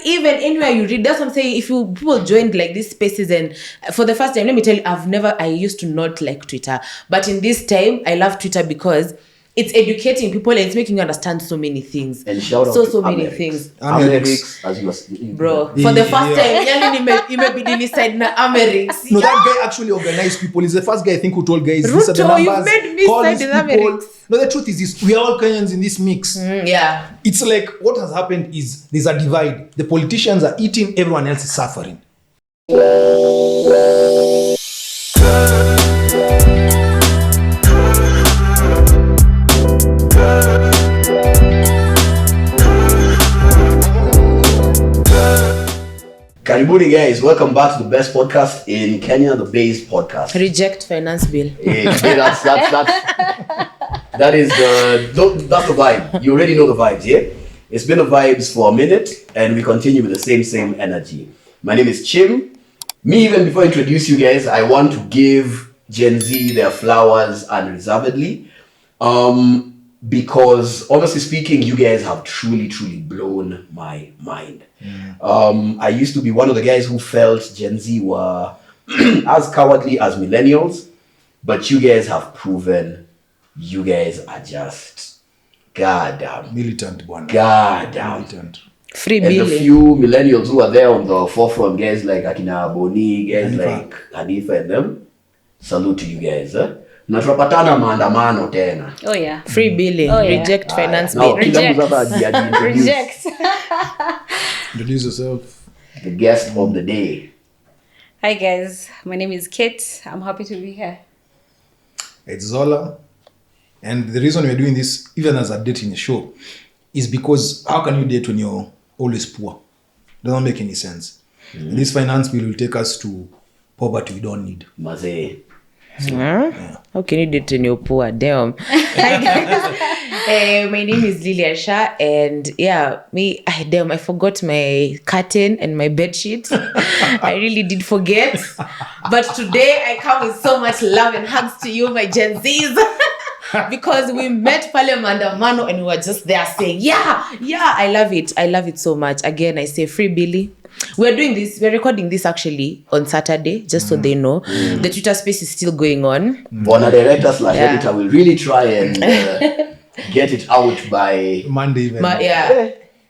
even anywhere you read, that's what I'm saying. If people joined like these spaces, and for the first time, let me tell you, I used to not like Twitter, but in this time, I love Twitter because it's educating people and it's making you understand so many things. And shout out so many things. Amerix, as you were bro. For the first time, you may be really side na Amerix. No, that guy actually organized people. He's the first guy I think who told guys these are the Ruto, numbers. you made me side in Amerix. No, the truth is this: we are all Kenyans in this mix. Yeah. It's like what has happened is there's a divide. The politicians are eating, everyone else is suffering. Karibuni guys, welcome back to the best podcast in Kenya, the Base Podcast. Reject finance bill. That's the vibe. You already know the vibes, yeah? It's been the vibes for a minute, and we continue with the same energy. My name is Chim. Me, even before I introduce you guys, I want to give Gen Z their flowers unreservedly. Because honestly speaking, you guys have truly blown my mind. I used to be one of the guys who felt Gen Z were as cowardly as millennials, but you guys have proven you guys are just goddamn Militant one. Goddamn Militant. Free and bill. the few millennials who are there on the forefront, guys like Akina Boni, guys like Hanifa and them, salute to you guys. Na tunapatana maandamano tena. Oh yeah. Free billing. Oh, yeah. Reject finance Now, bill. Reject. Introduce yourself. The guest of the day. Hi guys, my name is Kate. I'm happy to be here. It's Zola. And the reason we're doing this, even as a dating show, is because how can you date when you're always poor? Doesn't make any sense. And this finance bill will take us to poverty we don't need. Mazee. How can you date when you're poor? Damn. Hi guys. My name is Lilia Shah, and I forgot my curtain and my bed sheet. I really did forget. But today I come with so much love and hugs to you, my Gen Zs. Because we met Pale Mandamano and we were just there saying, yeah, I love it. I love it so much. Again, I say free Billy. We're recording this actually on Saturday, just so they know. The Twitter space is still going on. Bona director / editor will really try and get it out by Monday even.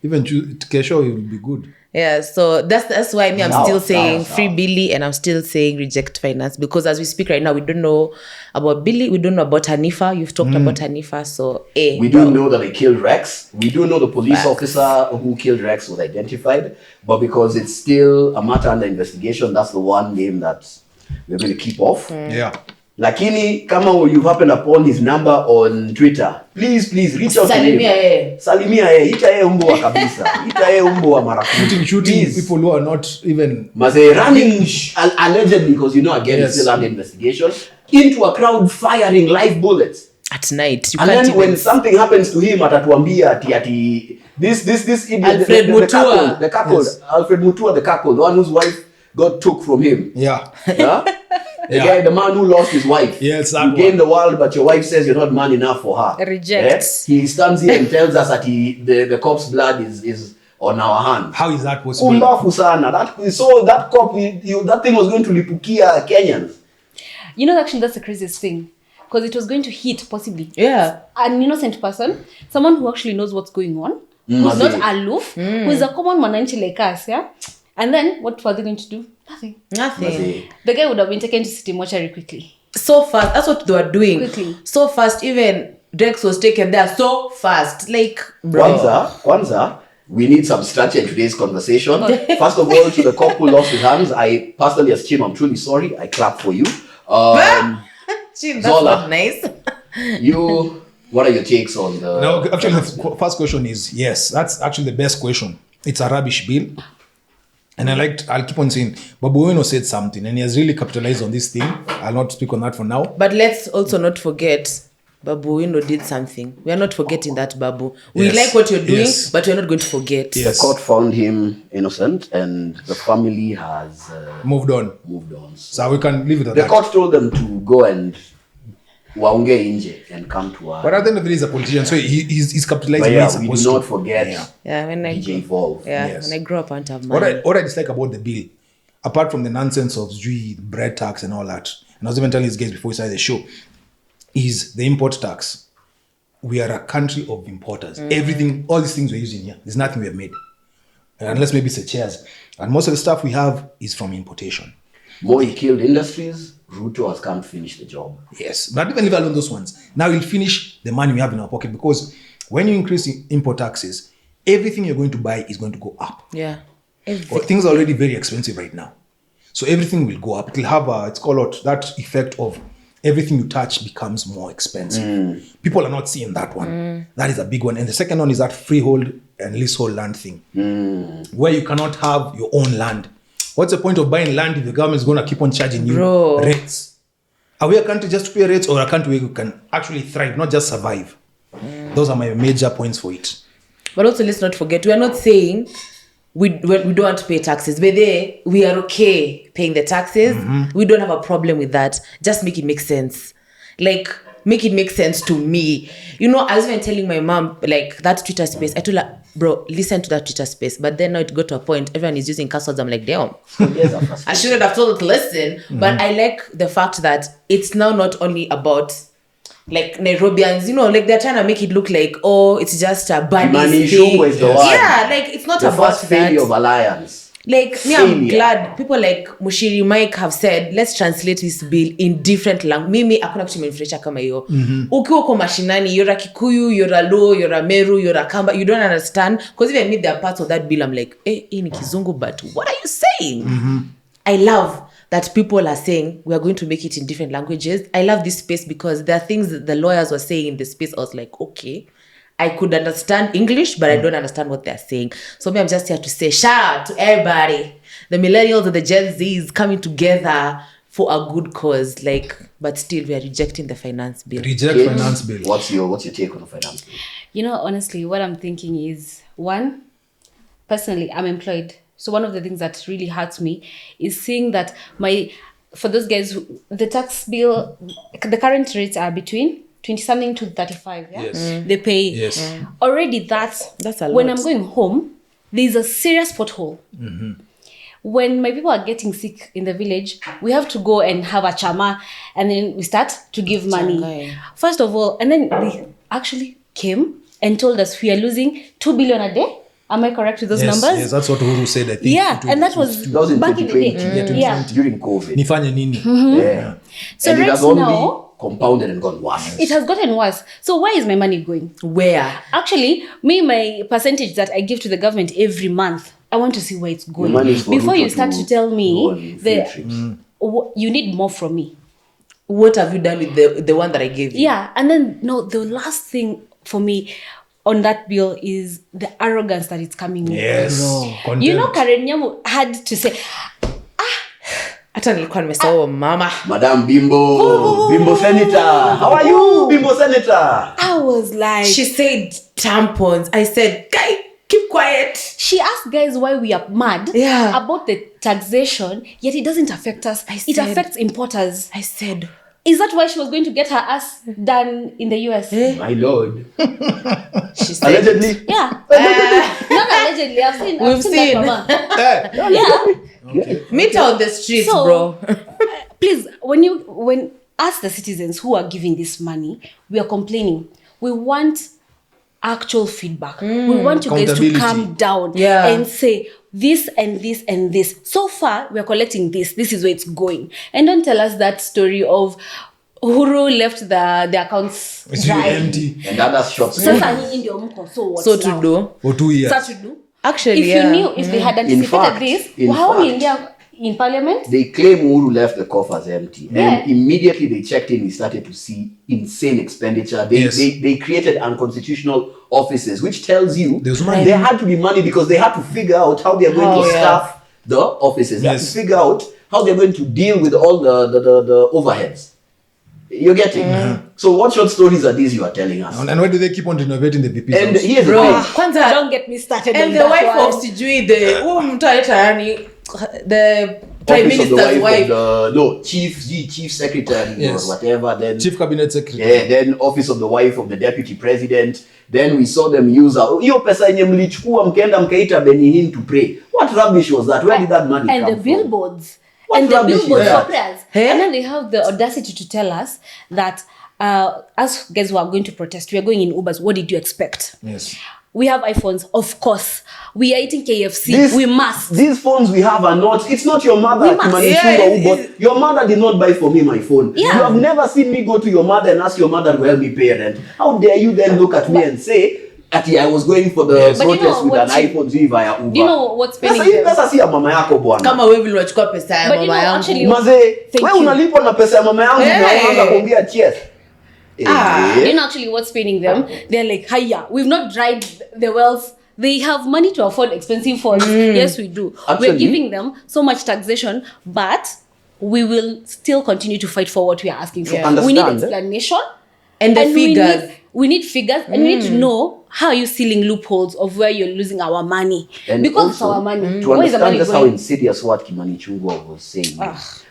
Even Kesho will be good. Yeah, so that's why I'm still saying free Billy and I'm still saying reject finance, because as we speak right now, we don't know about Billy, we don't know about Hanifa. You've talked about Hanifa, so we do know that they killed Rex. We do know the police officer who killed Rex was identified, but because it's still a matter under investigation, that's the one name that we're going to keep off. Yeah. Lakini kama you happen upon his number on Twitter, please reach out to him. Salimia yeye. Ita yeye umbo kabisa. Ita yeye umbo marakuti. Shooting people who are not even running allegedly, because again it's still under investigation, into a crowd firing live bullets at night. And then when something happens to him, atatuambia ati this idiot, Alfred Mutua, the cuckold, Alfred Mutua, the cuckold, the one whose wife got took from him. Yeah. The man who lost his wife. Yes, you gain the world, but your wife says you're not man enough for her. Reject. He stands here and tells us that the cop's blood is on our hand. How is that possible? Umbafu sana. That cop, that thing was going to lipukia Kenyans. Actually, that's the craziest thing. Because it was going to hit, possibly. Yeah. An innocent person, someone who actually knows what's going on, who's not aloof, who is a common mananchi like us, yeah? And then, what were they going to do? Nothing. The guy would have been taken to city mortuary quickly. So fast. That's what they were doing. Quickly. So fast. Even Drex was taken there so fast. Like, bro. Kwanza, we need some structure in today's conversation. First of all, to the cop who lost his hands, I personally, as Chim, I'm truly sorry. I clap for you. Chim, that's Zola, not nice. What are your takes on the... No, actually, the first question is, yes, that's actually the best question. It's a rubbish bill. And I'll keep on saying, Babu Wino said something and he has really capitalized on this thing. I'll not speak on that for now. But let's also not forget, Babu Wino did something. We are not forgetting that, Babu. We like what you're doing, but we're not going to forget. Yes. The court found him innocent and the family has... Moved on. Moved on. So we can leave it at that. The that. court told them to go and waongee nje and come to us. But at the end of the day, he's a politician, so he's capitalizing. But where he's we supposed do not to. forget when I DJ Evolve. when I grew up, I want to have money. What I dislike about the bill, apart from the nonsense of bread tax and all that, and I was even telling these guys before we started the show, is the import tax. We are a country of importers. Everything, all these things we're using here, there's nothing we have made. Unless maybe it's the chairs. And most of the stuff we have is from importation. Moi killed industries. Ruto has come to finish the job. Yes, but even leave alone those ones. Now we'll finish the money we have in our pocket, because when you increase import taxes, everything you're going to buy is going to go up. Yeah. Things are already very expensive right now. So everything will go up. It will have that effect of everything you touch becomes more expensive. People are not seeing that one. That is a big one. And the second one is that freehold and leasehold land thing, where you cannot have your own land. What's the point of buying land if the government is going to keep on charging you rates? Are we a country just to pay rates, or a country where you can actually thrive, not just survive? Those are my major points for it. But also, let's not forget, we are not saying we don't want to pay taxes. But we are okay paying the taxes. We don't have a problem with that. Just make it make sense. Like, make it make sense to me. You know, I was even telling my mom, like, that Twitter space. I told her, bro, listen to that Twitter space. But then now it got to a point, everyone is using cuss words. I'm like, damn. I shouldn't have told her to listen. But I like the fact that it's now not only about, like, Nairobians, you know, like, they're trying to make it look like, oh, it's just a bunny thing. Yeah, like, it's not the about first failure of alliance. Like, me, I'm glad people like Mushiri Mike have said, let's translate this bill in different language. Mimi, hakuna kitu imenifurahisha kama hiyo. Ukiwa uko mashinani, you're a Kikuyu, you're a Luo, you're a Meru, you're a Kamba, you don't understand. Because even me, there are parts of that bill, I'm like, hii ni Kizungu, but what are you saying? I love that people are saying, we are going to make it in different languages. I love this space because there are things that the lawyers were saying in the space. I was like, okay, I could understand English, but I don't understand what they're saying. So me, I'm just here to say, shout out to everybody, the millennials and the Gen Zs coming together for a good cause. Like, but still, we are rejecting the finance bill. Finance bill. What's your take on the finance bill? You know, honestly, what I'm thinking is, one, personally, I'm employed. So one of the things that really hurts me is seeing that for those guys, the tax bill, the current rates are between 20-something to 35, yeah? Yes. They pay. Yes. Already that's a lot. When I'm going home, there's a serious pothole. When my people are getting sick in the village, we have to go and have a chama, and then we start to give money. First of all, and then they actually came and told us we are losing 2 billion a day. Am I correct with those numbers? Yes, that's what Uhuru said, I think. Yeah, and that was back in the day. Yeah, during COVID. Nifanye nini? Yeah. So and right it has only now, compounded and gone worse. It has gotten worse. So where is my money going? Where? Actually, my percentage that I give to the government every month, I want to see where it's going. Before you start to tell me you need more from me. What have you done with the one that I gave you? Yeah, and then the last thing for me on that bill is the arrogance that it's coming with. Yes. You know, Karen Nyamu had to say, hata nilikuwa nimesahau mama. Madam Bimbo. Bimbo Senator. How are you, Bimbo Senator? I was like... She said tampons. I said, guy, keep quiet. She asked guys why we are mad about the taxation, yet it doesn't affect us. It affects importers. I said... Is that why she was going to get her ass done in the US? My lord. She said... Allegedly? Yeah. Not allegedly. I've seen that, mama. Yeah. Okay. Meet her on the streets, bro. Please, when us the citizens who are giving this money, we are complaining. We want actual feedback. We want you guys to come down and say this and this and this. So far, we are collecting this. This is where it's going. And don't tell us that story of Uhuru left the accounts dry. Empty. And other shops. So what? So to do. For 2 years. So to do. Actually, if you knew, if they had anticipated this, how in India in parliament? They claim Uhuru left the coffers empty. And immediately they checked in, we started to see insane expenditure. They created unconstitutional offices, which tells you there had to be money because they had to figure out how they are going to staff the offices. They had to figure out how they're going to deal with all the overheads. You're getting So what short stories are these you are telling us? And why do they keep on renovating the VPs? And here's the thing. Don't get me started. And the wife of Sijui, the Prime office of the Minister's wife. wife. Chief secretary Yes. or whatever. Then Chief cabinet secretary. yeah, then office of the wife of the deputy president. Then we saw them use hiyo pesa yenye mlichukua mkaenda mkaita Benihin to pray. What rubbish was that? Where did that money And come the from? billboards. What And the rubbish is billboards that? for prayers. Hey? And then they have the audacity to tell us that us guys who are going to protest, we are going in Ubers. What did you expect? Yes. We have iPhones, of course. We are eating KFC. We must. These phones we have are not. It's not your mother. We must. Your mother did not buy for me my phone. Yeah. You have never seen me go to your mother and ask your mother to help me pay rent. How dare you then look at me and say that I was going for the But you protest know with an what iPhone to via Uber. Do you know what's Pesa spending hii them? pesa si ya mama yako bwana. Kama wewe vile unachukua pesa ya But you mama know, yangu. actually- Mazee, Thank wewe you. unalipwa na pesa ya mama yangu Hey. na unaanza kuongea cheers. You know actually what's paining them? They're like, hiya, we've not dried the wealth. They have money to afford expensive phones. Yes, we do. Actually- We're giving them so much taxation, but we will still continue to fight for what we are asking for. Yeah. We need Understand, explanation. And the figures. We need figures, and we need to know how are you sealing loopholes of where you're losing our money. And Because also, it's our money. to Where is the money understand just how going? insidious what Kimani Chungwa was saying.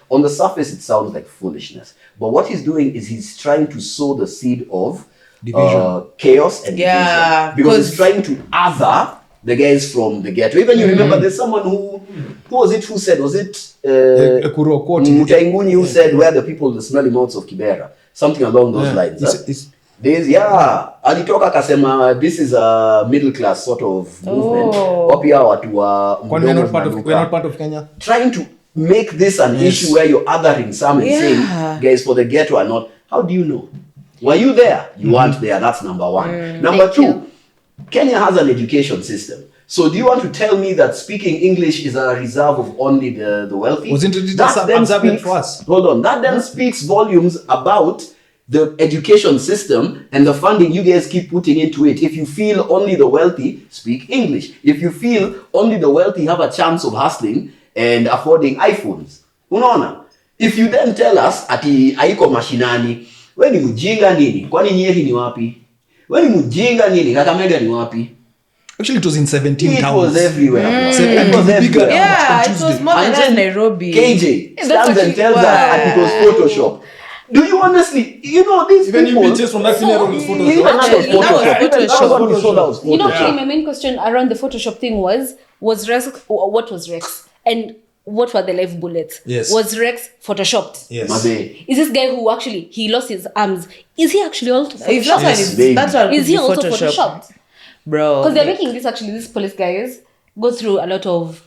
On the surface, it sounds like foolishness. But what he's doing is he's trying to sow the seed of Division. chaos and Yeah, division. Because he's 'cause- trying to other the guys from the ghetto. Even you remember there's someone who was it who said, was it Ekuro Okoti. Mutainguni who said, where the people, the smelly mouths of Kibera? Something along those Yeah. lines. It's- There's alitoka akasema this is a middle class sort of movement. Wapi hao watu wa Kwani we're mdomo not part of zinanuka? we're not part of Kenya? Trying to make this an Yes. issue where you're othering some and Yeah. saying guys for the ghetto are not. How do you know? Were you there? You weren't there. That's number one. Number Thank two, you. Kenya has an education system. So do you want to tell me that speaking English is a reserve of only the wealthy? Wasn't it That just then observant speaks- for us? Hold on. That then speaks volumes about the education system and the funding you guys keep putting into it. If you feel only the wealthy speak English, if you feel only the wealthy have a chance of hustling and affording iPhones, unaona? If you then tell us ati haiko mashinani, we ni mjinga nini? Kwani Nyeri ni wapi? We ni mjinga nini? Kakamega ni wapi? Actually, it was in 17 It towns. was everywhere. So It it was was bigger. everywhere. Yeah, it Tuesday. was more than And just then Nairobi. KJ That's stands and actually- tells us that it was Photoshop. Do you honestly, you know, these Even people... images from that funeral was Even Photoshop. that was Actually, that was Photoshop. Even that was what we saw that was You know, Photoshop. actually, my main question around the Photoshop thing was Rex, what was Rex? And what were the live bullets? Yes. Was Rex photoshopped? Yes. Mabe. Is this guy who actually, he lost his arms, is he actually also If that's photoshopped? what Yes, it's, that's what Is he could be also Photoshopped. photoshopped? Bro. Because they're making this actually, these police guys go through a lot of,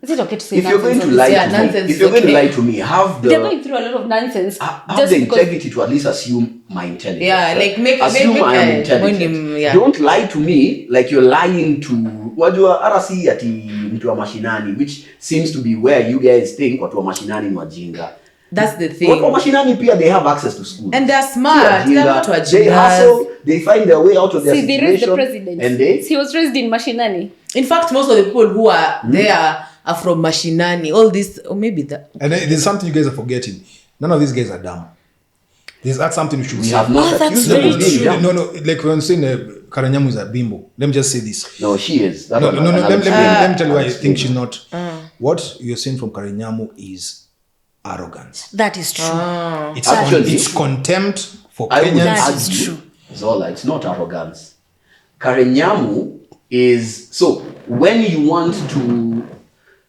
is it okay to say If you're going to nonsense? lie Yeah, to me, nonsense if you're going to okay. lie to me, have They're the going through a lot of nonsense. have just the because integrity to at least assume my intelligence. Yeah, like make assume make I am when intelligent. him, yeah. Don't lie to me like you're lying to wajua RC ati mtu wa mashinani, which seems to be where you guys think watu wa mashinani ni wajinga. That's the thing. Watu wa mashinani pia they have access to school. And they're smart. They're not They wajingas. hustle, they find their way out of their see, they raised situation. the president. And they He was raised in Mashinani. In fact, most of the people who are there are from Mashinani. All this, or maybe that. And then there's something you guys are forgetting. None of these guys are dumb. That's something we should we say. have not Oh, that's accused them very of being true. dumb. No, like when saying Karanyamu is a bimbo. Let me just say this. No, she is. That No, was no, no. another Let me tell you why I explain. think she's not. What you're saying from Karanyamu is arrogance. That is true. It's Actually- it's contempt for I would Kenyans. That is argue, true. Zola, it's not arrogance. Karenyamu is so when you want to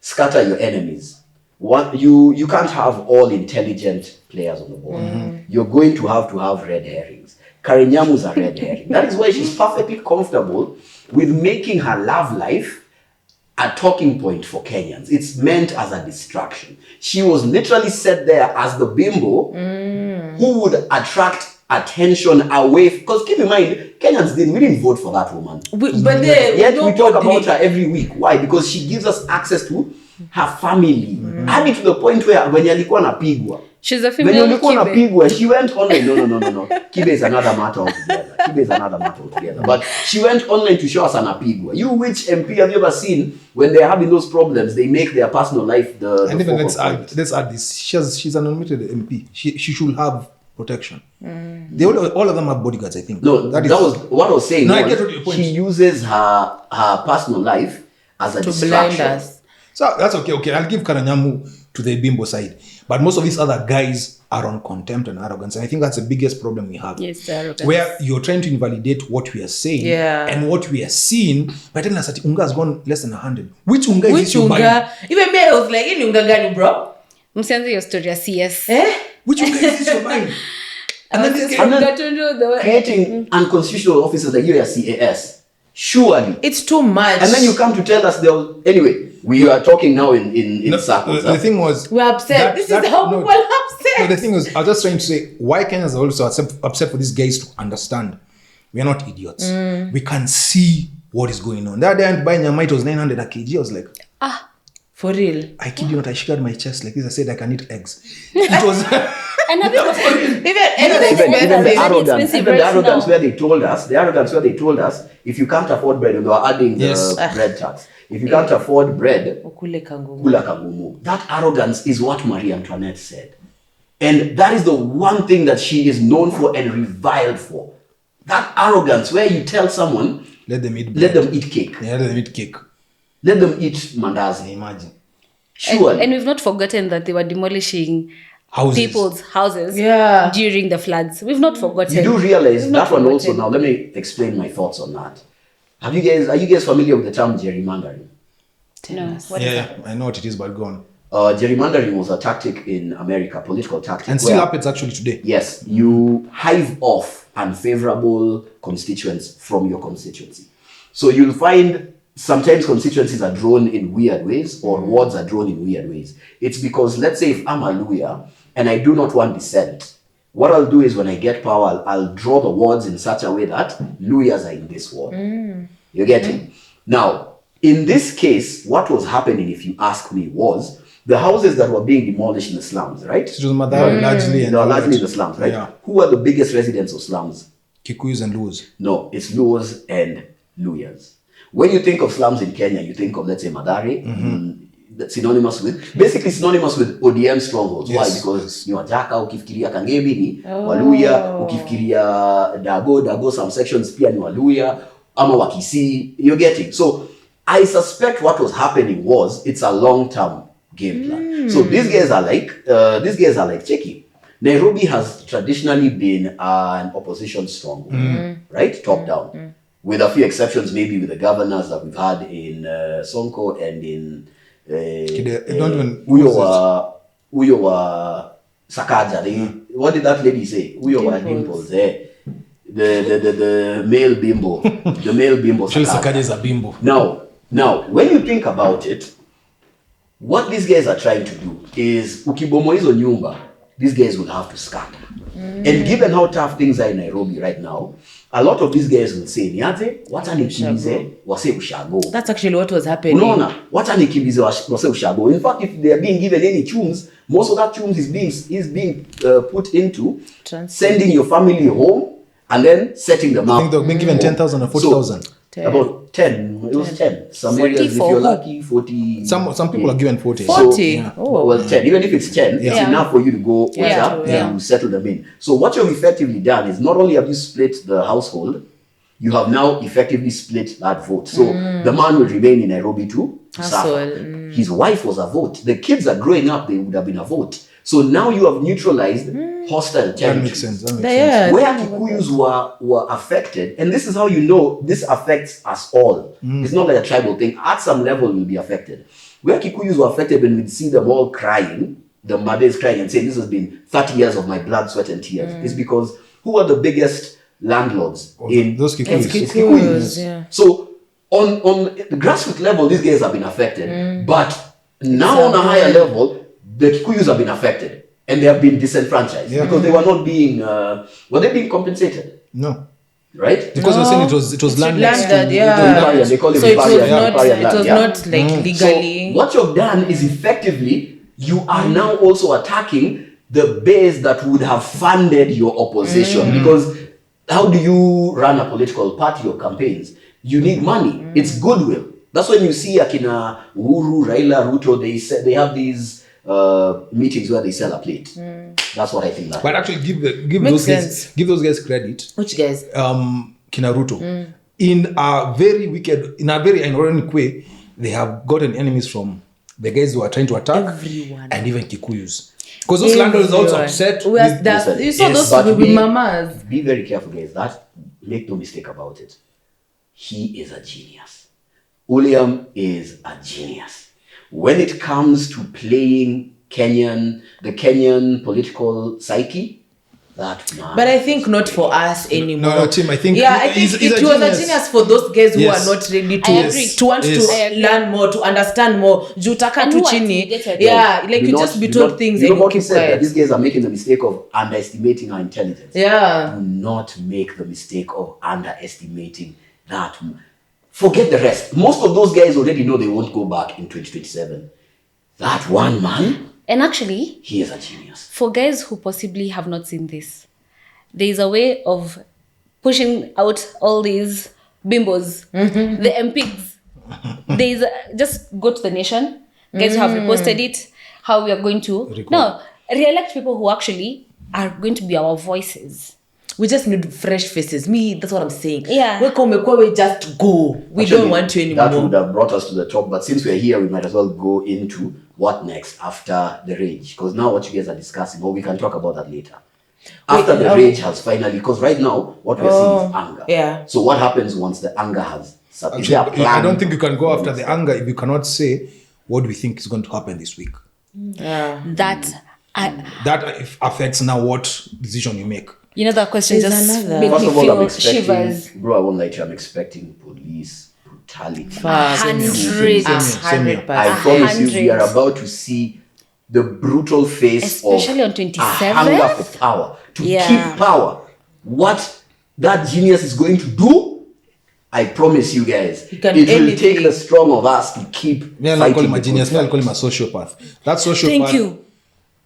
scatter your enemies, you can't have all intelligent players on the board. You're going to have red herrings. Karenyamu's a red herring. That is why she's perfectly comfortable with making her love life a talking point for Kenyans. It's meant as a distraction. She was literally set there as the bimbo who would attract attention away. Because keep in mind, Kenyans we didn't vote for that woman. But they, Yet we talk nobody- about her every week. Why? Because she gives us access to her family. Hadi to the point where when alikuwa napigwa. She's a When female alikuwa Kibe. napigwa, she went online. No. Kibe is another matter altogether. But she went online to show us anapigwa. You which MP have you ever seen when they're having those problems, they make their personal life the And even focal point. let's add this. She's an unlimited MP. She should have protection. They all of them have bodyguards, I think. No, that was what I was saying. No, I was get what your point she is. uses her personal life as a To distraction. blind us. So that's okay. Okay, I'll give Karanyamu to the bimbo side. But most of these other guys are on contempt and arrogance. And I think that's the biggest problem we have. Yes, the arrogance. Where you're trying to invalidate what we are saying and what we are seeing by telling us that Unga has gone less than 100. Which Unga is this you buying? Even me, I was like, "Ini Unga gani, bro?" Msianze your story ya CS. Which Unga is this you're buying? And then this creating unconstitutional officers like you are CAS. Surely. It's too much. And then you come to tell us anyway, we are talking now in circles. The thing was... We're upset. This is how people are upset. No, the thing was, I was just trying to say, why Kenyans are also upset for these guys to understand. We are not idiots. We can see what is going on. That day I buying Nyama, it was 900 a kg. I was like... For real? I kid you not, I shivered my chest like this. I said I can eat eggs. It was... And even the arrogance where they told us, if you can't afford bread, and they were adding the bread tax. If you can't afford bread, kula kangumu. That arrogance is what Marie Antoinette said. And that is the one thing that she is known for and reviled for. That arrogance where you tell someone, let them eat cake. Yeah, let them eat cake. Let them eat mandazi. Imagine. Sure. And we've not forgotten that they were demolishing people's houses during the floods. We've not forgotten. You do realize that one also. Now let me explain my thoughts on that. Are you guys familiar with the term gerrymandering? No. What is that? I know what it is, but go on. Gerrymandering was a tactic in America, political tactic. And still happens actually today. Yes. You hive off unfavorable constituents from your constituency. So you'll find sometimes constituencies are drawn in weird ways or wards are drawn in weird ways. It's because, let's say if I'm a Luya and I do not want dissent, what I'll do is when I get power, I'll draw the wards in such a way that Luyas are in this ward. You get it? Now, in this case, what was happening, if you ask me, was the houses that were being demolished in the slums, right? It was largely. They were largely in the slums, right? Yeah. Who are the biggest residents of slums? Kikuyus and Luos. No, it's Luos and Luyas. When you think of slums in Kenya, you think of, let's say, Mathare, that's synonymous with ODM strongholds. Yes. Why? Because you are Jaka, ukifikiria Kangemi ni Waluya, ukifikiria Dago, some sections pia ni Waluya, ama Wakisi, you're getting. So I suspect what was happening was it's a long-term game plan. So these guys are like checking. Nairobi has traditionally been an opposition stronghold, right? Top down. With a few exceptions, maybe with the governors that we've had in Sonko and in Uyo Sakaja. What did that lady say? Uyo Dimples. The male bimbo. The male bimbo. Sakaja is a bimbo. Now, when you think about it, what these guys are trying to do is ukibomo hizo nyumba, these guys will have to scatter. And given how tough things are in Nairobi right now, a lot of these guys will say, niaze, wacha nikimbize, wase ushago. That's actually what was happening. Unaona, wacha nikimbize, wase ushago. In fact, if they are being given any tunes, most of that tunes is being put into sending your family home and then setting them up. I think they've been given 10,000 or 40,000. So, about 10. It was 10. Some areas, if you're lucky, 40. Some people are given 40. 40? So, yeah. Well, 10. Even if it's 10, it's enough for you to go to settle them in. So what you've effectively done is not only have you split the household, you have now effectively split that vote. So the man will remain in Nairobi to suffer. His wife was a vote. The kids are growing up, they would have been a vote. So now you have neutralized hostile territory. That makes sense. Where Kikuyus were affected, and this is how you know this affects us all. It's not like a tribal thing. At some level, we'll be affected. Where Kikuyus were affected, when we'd see them all crying, the mothers crying and saying, this has been 30 years of my blood, sweat, and tears, is because who are the biggest landlords in those Kikuyus? It's Kikuyus. Yeah. So on the grassroots level, these guys have been affected. But now on a higher level, the Kikuyus have been affected and they have been disenfranchised because they were not being, were they being compensated? No. Right? Because you're saying it was land next to they call it so it was not like legally. So what you've done is effectively, you are now also attacking the base that would have funded your opposition. Because how do you run a political party or campaigns? You need money. It's goodwill. That's when you see Akina Uhuru, Raila, Ruto, they have these meetings where they sell a plate. That's what I think. But actually, give those guys credit. Which guys? Kinaruto. In a very ironic way, they have gotten enemies from the guys who are trying to attack, Everyone. and even Kikuyus. Because those landlords are also upset. You saw those but with mamas. Be very careful, guys. Make no mistake about it. He is a genius. William is a genius. When it comes to playing the Kenyan political psyche, that man. But I think not for us anymore. No, Tim, I think I think it was a genius for those guys who are not ready to want to learn more, to understand more. Jutaka tu chini. Yeah, like you just be told things and you keep quiet. These guys are making the mistake of underestimating our intelligence. Yeah. Do not make the mistake of underestimating that. Forget the rest. Most of those guys already know they won't go back in 2027. That one man. And actually, he is a genius. For guys who possibly have not seen this, there is a way of pushing out all these bimbos, the MPs. Just go to the Nation, guys who have reposted it, how we are going to re-elect people who actually are going to be our voices. We just need fresh faces. That's what I'm saying. Yeah. We just go. We don't want to anymore. That would have brought us to the top. But since we're here, we might as well go into what next after the rage. Because now what you guys are discussing, we can talk about that later. After the rage has finally, because right now, what we're seeing is anger. Yeah. So what happens once the anger has subsided? I don't think you can go after the anger if you cannot say what we think is going to happen this week. Yeah. That affects now what decision you make. You know, that question just made First me of all, feel I'm expecting, shivers. Bro, I won't lie to you, I'm expecting police brutality. 100%. I promise you, we are about to see the brutal face especially of on 27th? a hunger for power. To keep power. What that genius is going to do, I promise you guys, it will take the strong of us to keep fighting. I'll call him a genius. I'll call him a sociopath. That sociopath. Thank you.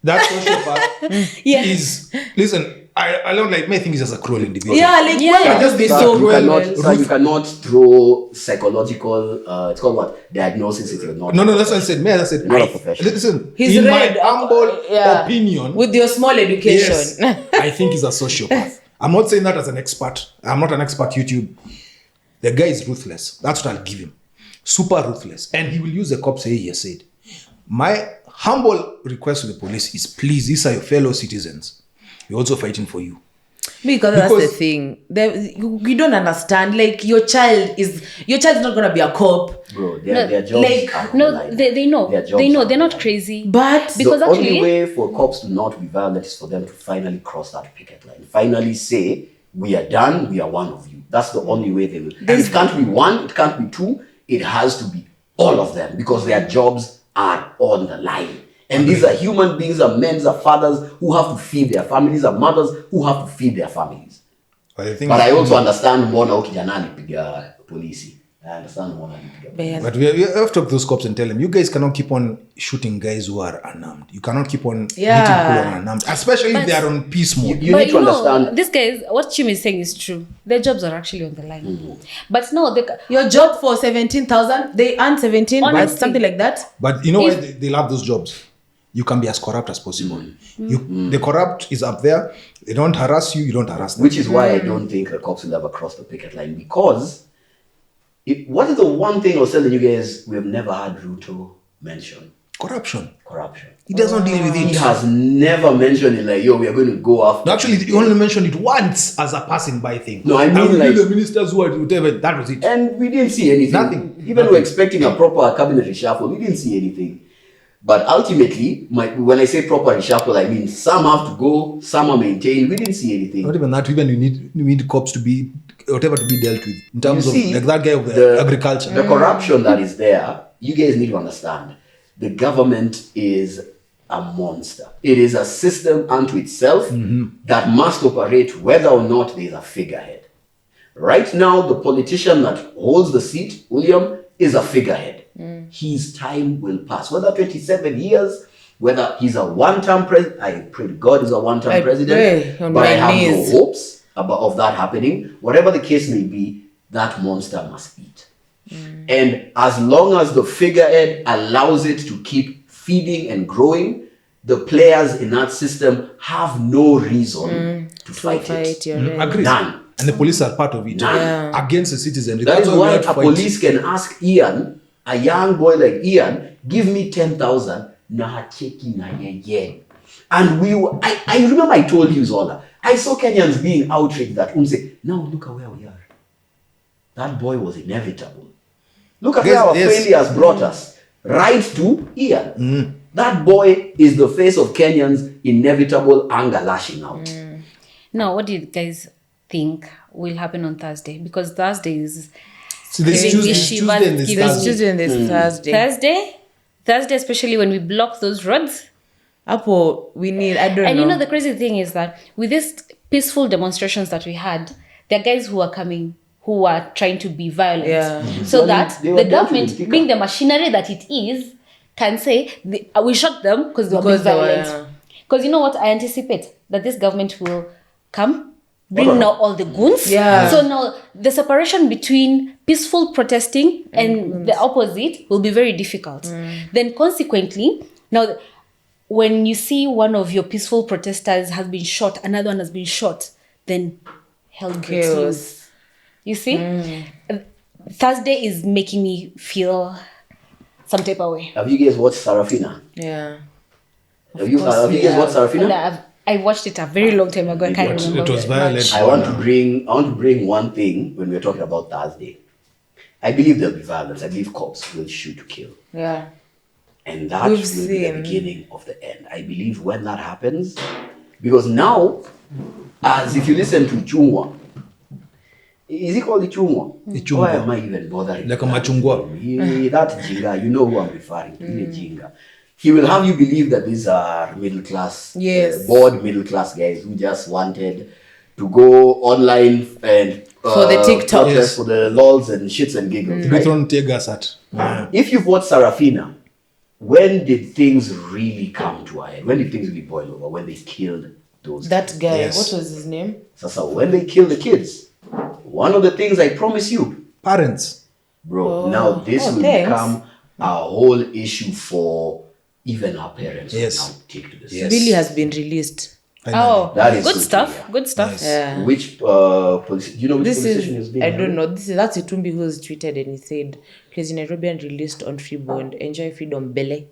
That sociopath is, listen, I don't like, my thing is as a cruel individual. Just be so cruel. You cannot throw psychological, it's called what? Diagnosis if you're not. No, that's what I said. I said, not a professional. Listen, in my humble opinion. With your small education. Yes, I think he's a sociopath. I'm not saying that as an expert. I'm not an expert YouTube. The guy is ruthless. That's what I'll give him. Super ruthless. And he will use the cops he has said. My humble request to the police is, please, these are your fellow citizens. We're also fighting for you. Because that's the thing. You don't understand. Like, your child is not going to be a cop. Bro, their jobs are they know. They know. They're not crazy. But because the only way for cops to not be violent is for them to finally cross that picket line. Finally say, we are done, we are one of you. That's the only way they will. And it can't be one, it can't be two. It has to be all of them because their jobs are on the line. And these are human beings, are men, are fathers who have to feed their families, are mothers who have to feed their families. But I also understand mbona ukijana alipiga polisi. I understand mbona alipiga. But we have to talk to those cops and tell them, you guys cannot keep on shooting guys who are unarmed. You cannot keep on hitting people who are unarmed, especially if they are on peace mode. You need to understand. These guys, what Chim is saying is true. Their jobs are actually on the line. Mm-hmm. But no, your job for 17,000, they earn 17, honestly, something like that. But you know why they love those jobs? You can be as corrupt as possible. The corrupt is up there. They don't harass you. You don't harass them. Which is why I don't think the cops will ever cross the picket line. Because what is the one thing I was telling you guys we have never had Ruto mention? Corruption. He does not deal with it. He has never mentioned it like, we are going to go after. No, actually, he only mentioned it once as a passing by thing. No, I mean like the ministers who are whatever. That was it. And we didn't see anything. Nothing. Even we're expecting a proper cabinet reshuffle. We didn't see anything. But ultimately, when I say proper reshuffle, I mean some have to go, some are maintained. We didn't see anything. Not even that. Even you need cops to be whatever to be dealt with in terms of like that guy of the agriculture. The corruption that is there. You guys need to understand. The government is a monster. It is a system unto itself that must operate whether or not there is a figurehead. Right now, the politician that holds the seat, William, is a figurehead. His time will pass. Whether 27 years, whether he's a one-term president, I pray to God he's a one-term president, but I have no hopes of that happening. Whatever the case may be, that monster must eat. And as long as the figurehead allows it to keep feeding and growing, the players in that system have no reason to fight it. Agreed. None. And the police are part of it. Against the citizens. That is why a police can ask Ian a young boy like Ian, give me 10,000, nah, cheki na ye. And I remember I told you, Zola, I saw Kenyans being outraged that say, now look at where we are. That boy was inevitable. Look at where our failure has brought us. Right to Ian. That boy is the face of Kenyans' inevitable anger lashing out. Now, what do you guys think will happen on Thursday? Because Thursday is... So there's Tuesday and there's Thursday. Thursday, especially when we block those roads. Apple, we need, I don't know. And you know, the crazy thing is that with these peaceful demonstrations that we had, there are guys who are coming, who are trying to be violent. Yeah. So that the government, being the machinery that it is, can say, we shot them because they were being violent. Because you know what? I anticipate that this government will come, bring now all the goons. Yeah. So now the separation between peaceful protesting and the opposite will be very difficult. Then consequently, now when you see one of your peaceful protesters has been shot, another one has been shot, then hell breaks loose. You see? Thursday is making me feel some type of way. Have you guys watched Sarafina? Yeah. Have you guys watched Sarafina? I watched it a very long time ago. I can't remember. It was violent. I want to bring one thing when we're talking about Thursday. I believe there'll be violence. I believe cops will shoot to kill. Yeah. And that will be the beginning of the end. I believe when that happens, because now, as if you listen to Chungwa, is he called the Chungwa? Why am I even bothering? Like a machungwa. That Jinga, you know who I'm referring to, the Jinga. He will have you believe that these are middle class, bored middle class guys who just wanted to go online and for the TikTok, for the lols and shits and giggles. Right? If you've watched Sarafina, when did things really come to a head? When did things really boil over? When they killed those that kids. guy, what was his name? So when they killed the kids, one of the things I promise you, parents, bro, now this will become a whole issue for even our parents. Now take to the Billy has been released. That is good stuff. Good stuff. Nice. Yeah. Which police? Do you know which police station is being? I don't know. That's Itumbi who's tweeted and he said, "He's in Nairobi and released on free bond. Enjoy freedom, Bele."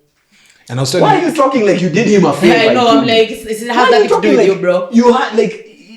And I was why are you talking like you did him a favor? I know. I'm like, it has nothing to do with you, bro. You had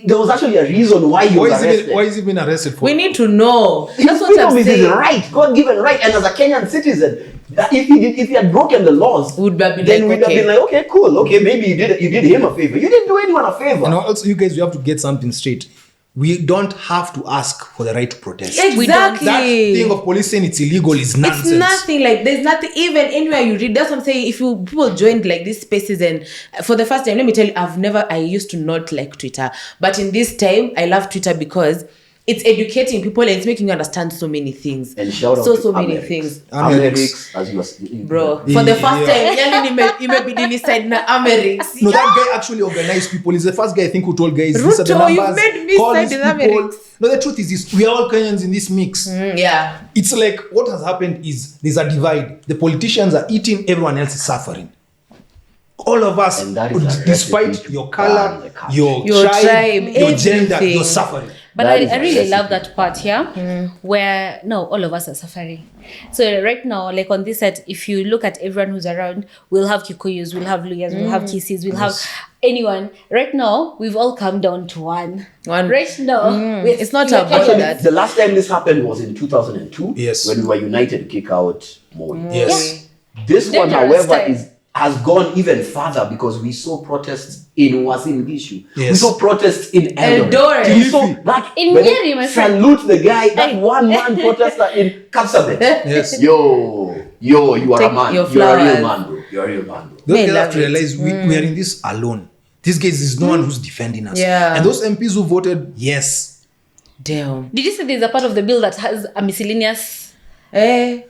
there was actually a reason why he was arrested. Why is he being arrested for? We need to know. That's what I'm saying. His right, God-given right, and as a Kenyan citizen, if he had broken the laws, we'd have been like, okay, cool, okay, maybe you did him a favor. You didn't do anyone a favor. And also, you guys, we have to get something straight. We don't have to ask for the right to protest. Exactly. That thing of police saying it's illegal is nonsense. It's nothing. Like, there's nothing, even anywhere you read. That's what I'm saying. If people joined like these spaces, and for the first time, let me tell you, I used to not like Twitter. But in this time, I love Twitter because it's educating people and it's making you understand so many things. And shout out so many things. Americs, as you were bro. For the first time, he may be decided na Americs. No, that guy actually organized people. He's the first guy I think who told guys Ruto, these are the numbers. You made me call side these in people. Americs. No, the truth is this: we are all Kenyans in this mix. Yeah. It's like what has happened is there's a divide. The politicians are eating, everyone else is suffering. All of us, despite your color, your tribe, your gender, you're suffering. But I really love that part here, where no, all of us are suffering. So right now, like on this set, if you look at everyone who's around, we'll have Kikuyus, we'll have Luyas, we'll have Kisis, we'll have anyone. Right now, we've all come down to one. Right now, it's not about that. The last time this happened was in 2002. Yes. When we were united to kick out Moi. Yes. Yeah. This one, however, has gone even further because we saw protests in Uasin Gishu. Yes. We saw protests in Eldoret. We saw that in Nyeri, my friend. Salute the guy, that one-man protester in Kapsabet. Yes. Yo, you are a man. You're a real man, bro. You're a real man, bro. Those guys have to realize we are in this alone. These guys, there's no one who's defending us. Yeah. And those MPs who voted, yes. Damn. Did you say there's a part of the bill that has a miscellaneous? It's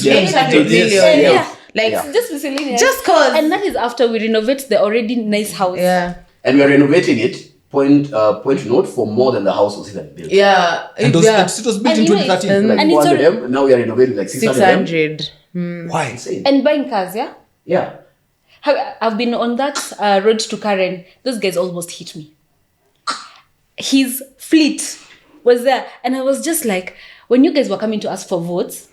written. Like just miscellaneous. Just cause. And that is after we renovate the already nice house. Yeah. And we're renovating it. Point note, for more than the house was even built. Yeah. And it was built in 2013. Like 400 now we are renovating like 600. Why? Insane. And buying cars, yeah? Yeah. I've been on that road to Karen. Those guys almost hit me. His fleet was there. And I was just like, when you guys were coming to ask for votes,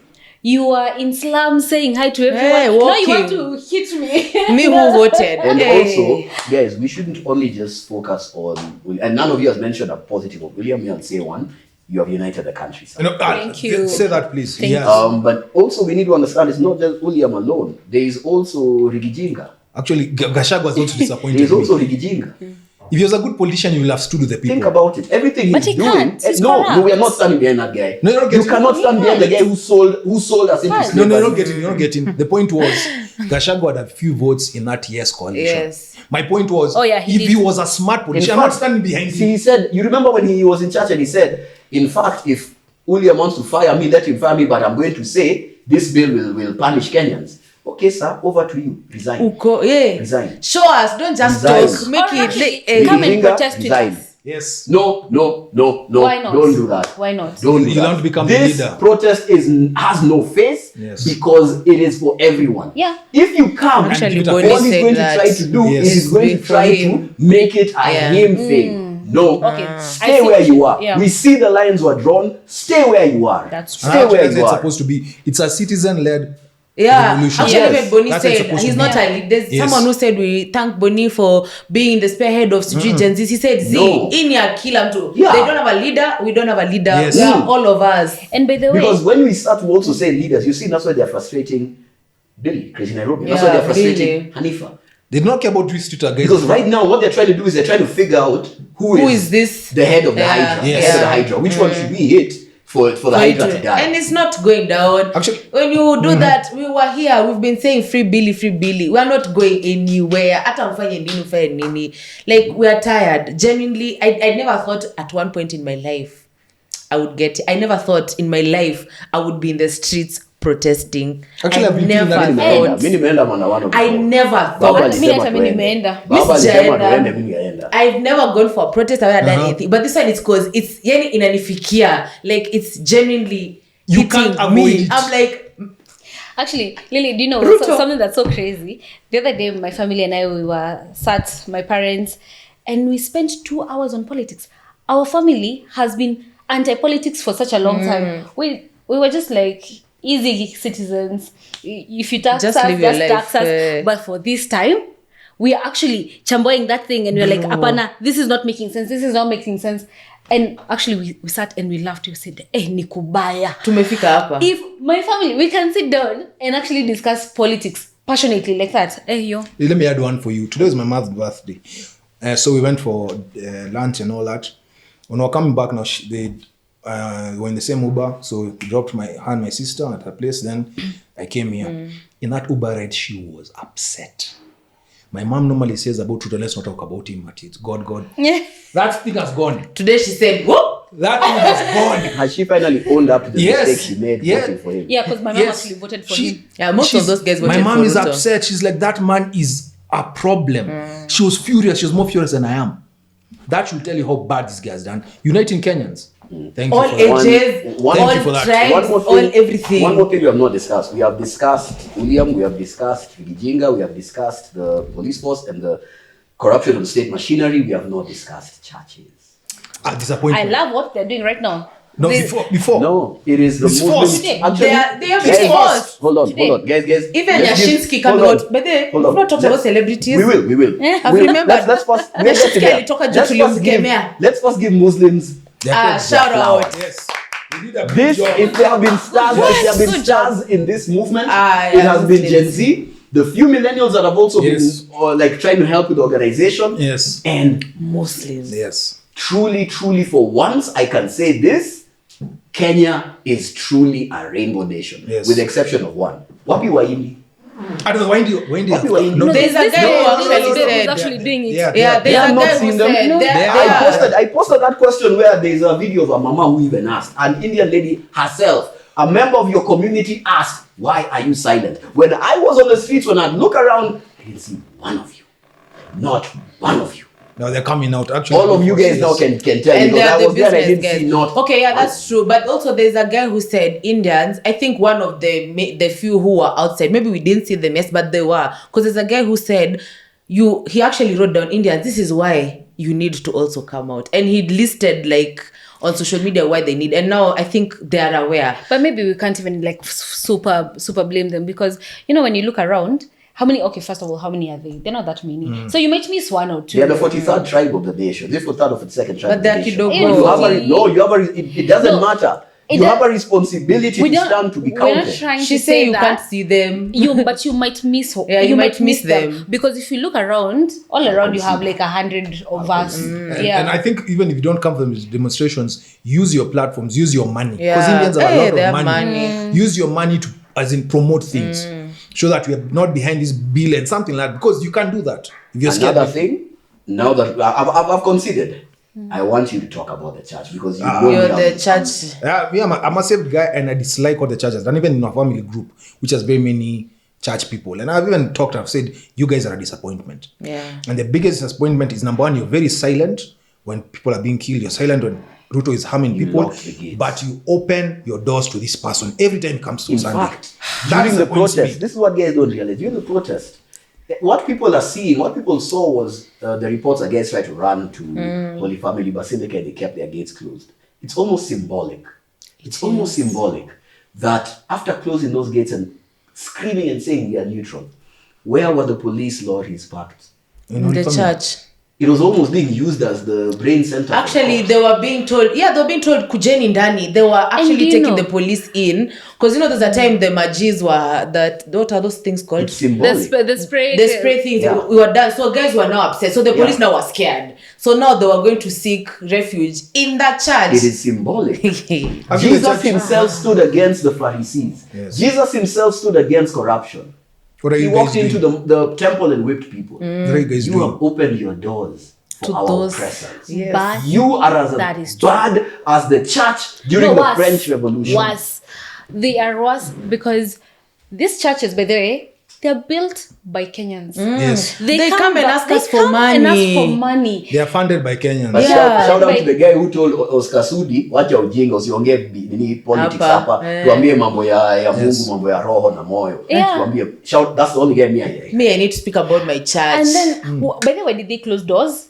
You are in slums saying hi to everyone. Hey, Now you want walking. to hit me. Me who voted. And Hey. also, guys, we shouldn't only just focus on, and none of you has mentioned a positive of William. I'll say one. You have united the country. Sir. Thank you. Say that, please. Thank Yes. But also we need to understand it's not just William alone. There is also Rigijinga. Actually, Gachagua was also disappointed. There is also me. Rigijinga. If he was a good politician, he will have stood with the people. Think about it. Everything But he's he doing. can't. He's No, corrupt. we are not standing behind that guy. No, you're not you getting- cannot stand behind the guy who sold us into Can't. slavery. No, you're not getting. You're not getting. The point was, Gachagua had a few votes in that yes coalition. Yes. My point was, Oh, yeah, he if did. he was a smart In politician, I'm not fact, standing behind see, him. he said, you remember when he was in church and he said, in fact, if William wants to fire me, let him fire me, but I'm going to say this bill will punish Kenyans. Okay, sir, over to you. Resign. Uko, yeah. Resign. Show us. Don't just Resign. talk. Make Or it. actually, come Come and Rigijinga, protest with resign. us. Yes. No. Why not? Don't do that. Why not? Don't do You that. want to become the this leader. protest has no face Yes. because it is for everyone. Yeah. If you come, Actually, And all Bonnie he's said going to that. try to do Yes. is he's going to For try him. to make it a Yeah. him thing. No. Okay. I Stay see where what you are. yeah. We see the lines were drawn. Stay where you are. That's true. And Stay actually, where that's you it's are. supposed to be. It's a citizen-led Yeah, revolution. actually, Yes. even Bonnie That's what it's said supposed to he's be. not a leader. There's Yes. someone who said we thank Bonnie for being the spearhead of Sijui Gen Z. He said, "Z No. in ya kila mtu. Yeah. They don't have a leader. We don't have a leader. Yes. We are all of us." And by the way, Because when we start to also say leaders, you see that's why they're frustrating Billy, Crazy Nairobi. That's why Yeah, they're frustrating Billy. Hanifa. They do not care about street against. Because right now, what they're trying to do is they're trying to figure out who is this? the head of the Yeah. Hydra. Yes. Head of the Hydra. Which one should we hit for the Hydra to die? And it's not going down. Actually- when you do that, we were here. We've been saying free Billy, free Billy. We are not going anywhere. Hata mfanye nini, mfanye nini. Like, we are tired. Genuinely, I never thought at one point in my life I would get. I never thought in my life I would be in the streets protesting. Actually, I've been feeling that in thought. Mimi nimeenda maandamano I before. never Baba thought. Mimi alisema hata mimi tuende. nimeenda. Baba Miss alisema Jenda. tuende, mimi nikaenda. I've never gone for a protest. I haven't done anything. But this one is cause it's yani inanifikia. Like, it's genuinely You hitting can't avoid me. it. I'm like, actually, Lily, do you know Ruto. something that's so crazy? The other day, my family and I, we were sat, my parents, and we spent 2 hours on politics. Our family has been anti-politics for such a long time. We were just like easy citizens. If you tax Just us, live your just life, tax us. But for this time, we are actually chamboying that thing, and we're like, apana, this is not making sense. This is not making sense. And actually, we sat and we laughed. We said, nikubaya. tumefika hapa. If my family, we can sit down and actually discuss politics passionately like that. Yo. Let me add one for you. Today is my mom's birthday. So we went for lunch and all that. When we were coming back now, they were in the same Uber. So we dropped her and my sister at her place. Then I came here. In that Uber ride, she was upset. My mom normally says about Ruto, let's not talk about him. But it's God. Yeah. That thing has gone. Today she said, whoop. That thing has gone. Has she finally owned up to the Yes. mistake she made Yeah. voting for him? Yeah, because my mom Yes. actually voted for She- him. Yeah, most of those guys My voted mom for is Ruto. upset. She's like, that man is a problem. She was furious. She was more furious than I am. That should tell you how bad this guy has done. Uniting Kenyans. Thank you All for that. ages, One- all Thank you for that. tribes, all everything. One more thing we have not discussed. We have discussed William, we have discussed Rigijinga, we have discussed the police force and the corruption of the state machinery. We have not discussed churches. I Disappointment. love what they're doing right now. No, They- before. No, it is the It's movement. forced. Today. Actually, They are guys, being forced. Hold on, Today. guys. Even let's give- Yashinsky hold coming on, out. But then, hold we've on. not talked Let's- about celebrities. We will. I've We'll- remembered. Let's first. Yashinsky Let's get to that. alitoka juu Let's first give- tulimkemea. Let's first give Muslims. Shout out. Yes. We did a good This, job. if there have been stars, What? if there have been Good stars in this movement, Ah, it yeah, has been Muslims. Gen Z. The few millennials that have also Yes. been like trying to help with the organization. Yes. And Muslims. Yes. truly, for once, I can say this: Kenya is truly a rainbow nation, Yes. with the exception of one. Wapi Waindi? I don't know. Wendy. Wapi Waindi? No, there's a This guy guy who actually who's said, actually doing it. Yeah, yeah, They there's have a not guy who seen them. said, No, they I posted that question where there's a video of a mama who even asked, an Indian lady herself, a member of your community asked, why are you silent? When I was on the streets, when I look around, I didn't see one of you. Not one of you. Now they're coming out. Actually, All of you guys now can tell and me, they because are I the was there and I business didn't see guys. not Okay, yeah, one. that's true. But also, there's a guy who said Indians. I think one of the few who were outside. Maybe we didn't see them, yes, but they were. Because there's a guy who said he actually wrote down Indians. This is why you need to also come out, and he listed like on social media why they need. And now I think they are aware. But maybe we can't even like super blame them, because when you look around, first of all, how many are they? They're not that many. So you might miss one or two. They're the 43rd tribe of the nation. This was 43rd or 42nd tribe. But they're it doesn't matter. You have a responsibility to stand to be counted. We're not trying She to say say you that. can't see them. But you might miss. You might miss them. Because if you look around, all around you have like 100 of us. And I think even if you don't come from these demonstrations, use your platforms, use your money. Yeah. Because Indians have a They lot have of money. Use your money to, as in, promote things. Show that we are not behind this bill and something like that. Because you can't do that. If you're scared. Another thing, now that I've considered, I want you to talk about the church, because You're the church. I'm a saved guy, and I dislike what the church has done, even in our family group, which has very many church people. And I've even I've said, you guys are a disappointment. Yeah. And the biggest disappointment is, number one, you're very silent when people are being killed. You're silent when Ruto is harming people, but you open your doors to this person every time it comes to Sunday. In fact, during the protest, this is what guys don't realize. During the protest, what people are seeing, what people saw was the reports against tried to run to Holy Family Basilica, and they kept their gates closed. It's almost symbolic. It's almost symbolic that after closing those gates and screaming and saying we are neutral, where were the police lorries parked? In the church. It was almost being used as the brain center. Actually, they were being told, kujeni ndani. They were actually taking the police in. Because there's a time the magis were, what are those things called? It's symbolic. The spray things. Yeah. We were done. So guys were now upset. So the police now were scared. So now they were going to seek refuge in that church. It is symbolic. Jesus himself stood against the Pharisees. Yes. Jesus himself stood against corruption. He walked into the temple and whipped people. What are you guys You doing? have opened your doors for our oppressors. Yes. But You are as that is true. bad as the church during the French Revolution. Worse. They are worse because these churches, by the way, they're built by Kenyans. Yes. They come and ask us for money. They are funded by Kenyans. But shout out to the guy who told Oscar Sudi, wacha ujinga usiongee politics hapa, tuambie mambo ya Mungu, mambo ya roho na moyo. Tuambie, that's the only guy me I need to speak about my church. And then by the way, did they close doors?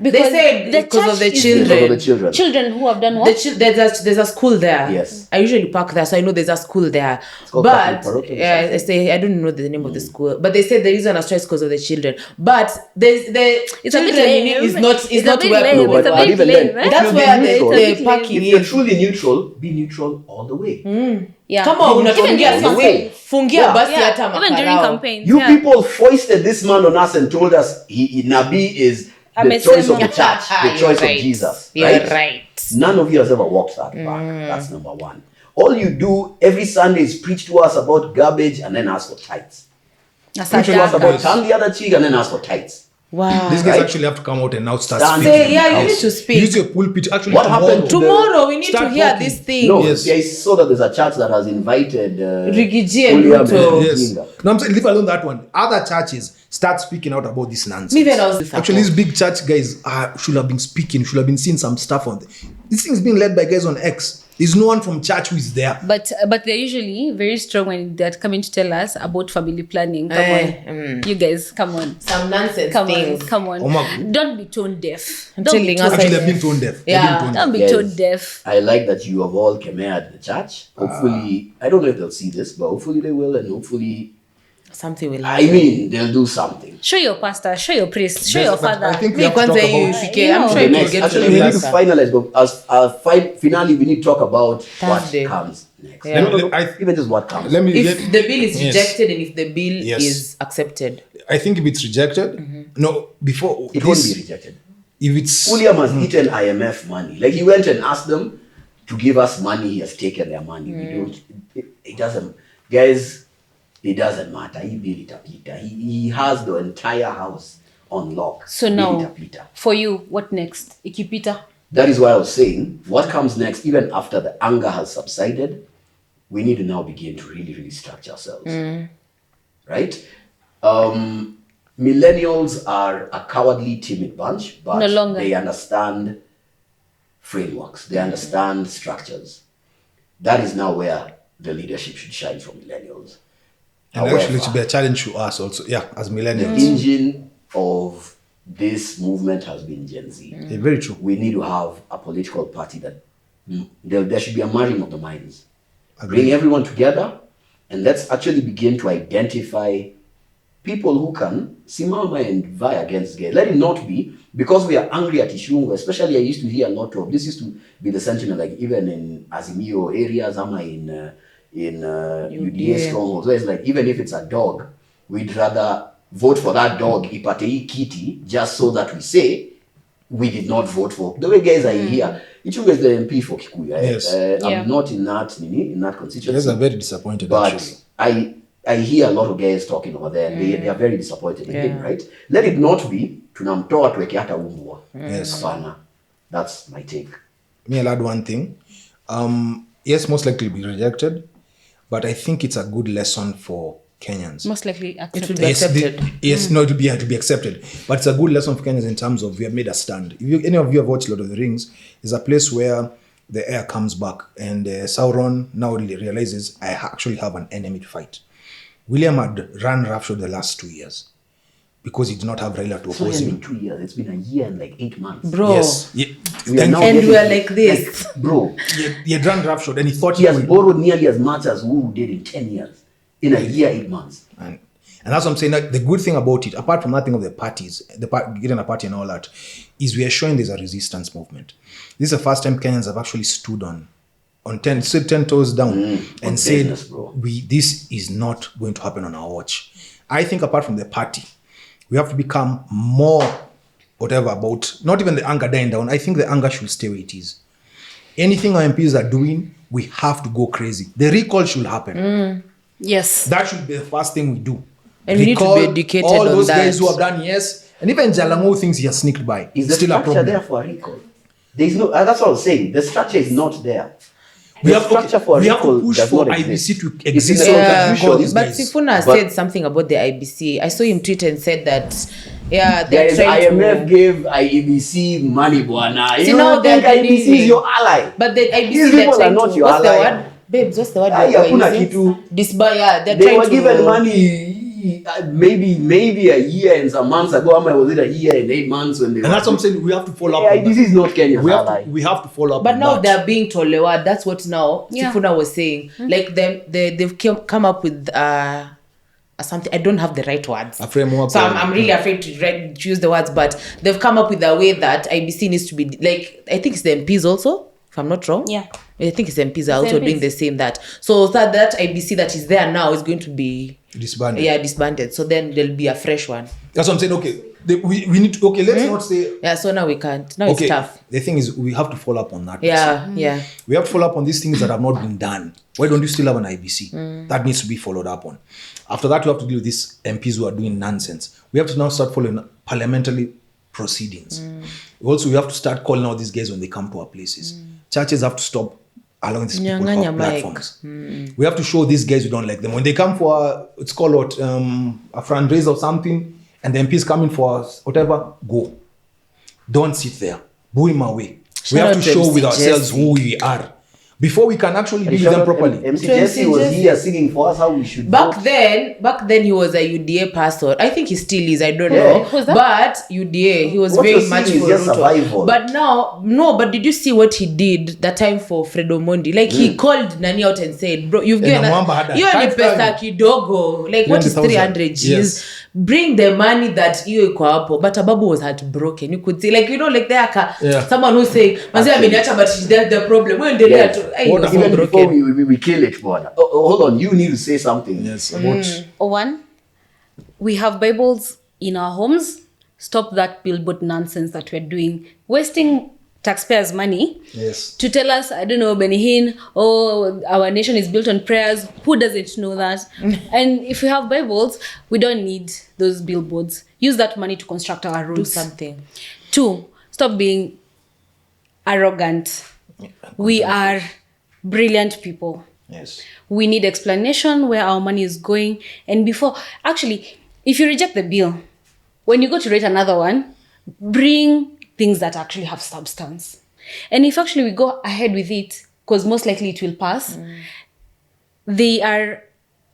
Because they said because of the children. Children who have done what? There's a school there. Yes. I usually park there, so I know there's a school there. But I don't know the name of the school. But they said the reason I stress because of the children. But it's children is not where that's where the parking is. If you're truly neutral, be neutral all the way. Yeah. Come on, fungia basi hata makarao. Even during campaigns. You people foisted this man on us and told us Nabi is the choice of the church, the choice of Jesus. You're right. None of you has ever walked that back. That's number one. All you do every Sunday is preach to us about garbage and then ask for tithes. Preach to us about turn the other cheek and then ask for tithes. Wow. These guys actually have to come out and now start Stand speaking. you need to speak. Use your pulpit. Actually, What happened tomorrow? We need Start to hear talking. this thing. No, Yes. I saw that there's a church that has invited Rigiji and William Ruto. Yes. No, I'm saying leave alone that one. Other churches start speaking out about this nonsense. Me when I was Actually, these big church guys should have been speaking, should have been seeing some stuff on this thing's being led by guys on X. There's no one from church who is there. But they're usually very strong when they're coming to tell us about family planning. Come on. You guys, come on. Some nonsense Come things. on, come on. Oh my- Don't be tone deaf. I'm Don't be telling us. tone Actually, deaf. they've been tone deaf. Yeah. Don't be Yes. tone deaf. I like that you have all come at the church. Hopefully, I don't know if they'll see this, but hopefully they will, and hopefully, Something will I happen. mean, they'll do something. Show your pastor, show your priest, show Yes, your but father. I think we Me have to talk kwanza about ifike. I'm sure The it will next, get to actually, the we need to pastor. finalize, but as finally, we need to talk about Thursday. what comes next. Yeah. No, even just what comes. Let me. If the bill is Yes. rejected and if the bill Yes. is accepted. I think if it's rejected, no, before It won't be rejected. If it's William has eaten IMF money. Like he went and asked them to give us money. He has taken their money. We don't. It doesn't, guys. It doesn't matter. He built it. He has the entire house on lock. So Bill now, itapita. for you, what next? Ikipita? That is why I was saying, what comes next, even after the anger has subsided, we need to now begin to really, really structure ourselves. Right? Millennials are a cowardly, timid bunch, but No longer. they understand frameworks. They understand structures. That is now where the leadership should shine from millennials. and actually it should be a challenge to us also. Yeah, as The millennials. engine of this movement has been Gen Z. Yeah, very true. We need to have a political party that there should be a marrying of the minds. Bring everyone together, and let's actually begin to identify people who can simama and vie against gays. Let it not be because we are angry at Ishungu. Especially, I used to hear a lot of this. Used to be the sentiment, like even in Azimio areas, in UDA strongholds. Where it's like even if it's a dog, we'd rather vote for that dog ipate kitty just so that we say we did not vote for. The way guys are here, Ichungu is the MP for Kikuyu. Yes. I'm not in that constituency. You guys are very disappointed, but actually. I hear a lot of guys talking over there. They are very disappointed in him, right? Let it not be tunamtoa tuweke hata umbwa. Yes. Hapana. That's my take. Me, I'll add one thing. Yes, most likely be rejected, but I think it's a good lesson for Kenyans. Most likely accepted. It will be accepted. No, to be accepted. But it's a good lesson for Kenyans in terms of we have made a stand. If any of you have watched Lord of the Rings, it's a place where the heir comes back and Sauron now realizes I actually have an enemy to fight. William had run roughshod the last 2 years because he did not have Raila to oppose him. It's been 2 years. It's been a year and like 8 months. Bro. Yes. We are now And getting- we are like this. bro. He had run roughshod and he thought He has borrowed nearly as much as who did in 10 years. In a year, 8 months. And that's what I'm saying. That the good thing about it, apart from that thing of the parties, getting a party and all that, is we are showing there's a resistance movement. This is the first time Kenyans have actually stood on 10 toes down and said, business, bro. this is not going to happen on our watch. I think apart from the party, we have to become more whatever about, not even the anger dying down. I think the anger should stay where it is. Anything our MPs are doing, we have to go crazy. The recall should happen. Yes. That should be the first thing we do. And we need to be educated all on those that. guys who have done yes. And even Jalango thinks he has sneaked by. Is the Still a structure problem. there for a recall? There's no. That's what I was saying. The structure is not there. We The have, structure for a we have to recall push does for not IBC exist. to It's in exist the so we can constitution. recall these But guys. Sifuna But- said something about the IBC. I saw him tweet and said that, yeah, they're Guys, trying IMF to... gave IEBC money, buana. See, You now don't think they're IEBC is doing- your ally? But the IBC, These they're people are trying not to... your What's the ally. word? Babes, what's the word? Ay, they're hakuna using? kitu. Yeah, they're They trying were to... given money maybe a year and some months ago. Was it a year and 8 months when they And that's what I'm saying. We have to follow up. Yeah, on this that. is not Kenya's ally. We have to follow up But on now that. they're being tolewa. That's what now Yeah. Sifuna was saying. Like they've come up with something. I don't have the right words. A framework. So I'm really afraid to choose the words. But they've come up with a way that IBC needs to be like. I think it's the MPs also, if I'm not wrong. Yeah. I think it's MPs are also MPs. doing the same that. So that IBC that is there now is going to be Disbanded. disbanded. So then there'll be a fresh one. That's what I'm saying. Okay, we need to. Okay, let's not say. Yeah. So now we can't. Now Okay, it's tough. the thing is, we have to follow up on that. Yeah. Yeah. We have to follow up on these things that have not been done. Why don't you still have an IBC? That needs to be followed up on. After that, we have to deal with these MPs who are doing nonsense. We have to now start following parliamentary proceedings. Also, we have to start calling out these guys when they come to our places. Churches have to stop allowing these people to Nyang'anya have mic. platforms. We have to show these guys we don't like them. When they come for, it's called what, a fundraiser or something, and the MPs come in for whatever, go. Don't sit there. Boo him away. We Shout have to out to show MC with ourselves Jesse. who we are before we can actually deal with them properly. MC Jesse was here singing for us how we should Back vote. then he was a UDA pastor. I think he still is. I don't Yeah. know. Who's that? But UDA, he was What very you're much seeing for is just Ruto. survival. But now, no. But did you see what he did that time for Fredo Mondi? Like he called Nani out and said, "Bro, you've given Mwamba had a you only tight pesa time. kidogo. Like what is 300,000? 300 G's? Yes. Bring the money that you iko hapo." But Ababu was heartbroken. You could see, like like there, Yeah. someone who say, "Manzi ameniacha, but that's the problem." When they Yes. he was What Even broken. before we kill it, brother. Hold on, you need to say something. Yes, about One, we have Bibles in our homes. Stop that billboard nonsense that we're doing. Wasting taxpayers' money yes. to tell us, I don't know, Benihin, our nation is built on prayers. Who doesn't know that? And if we have Bibles, we don't need those billboards. Use that money to construct our roads. Do something. 2, stop being arrogant. We are brilliant people. Yes. We need explanation where our money is going. And before, actually, if you reject the bill, when you go to write another one, bring things that actually have substance. And if actually we go ahead with it, because most likely it will pass, they are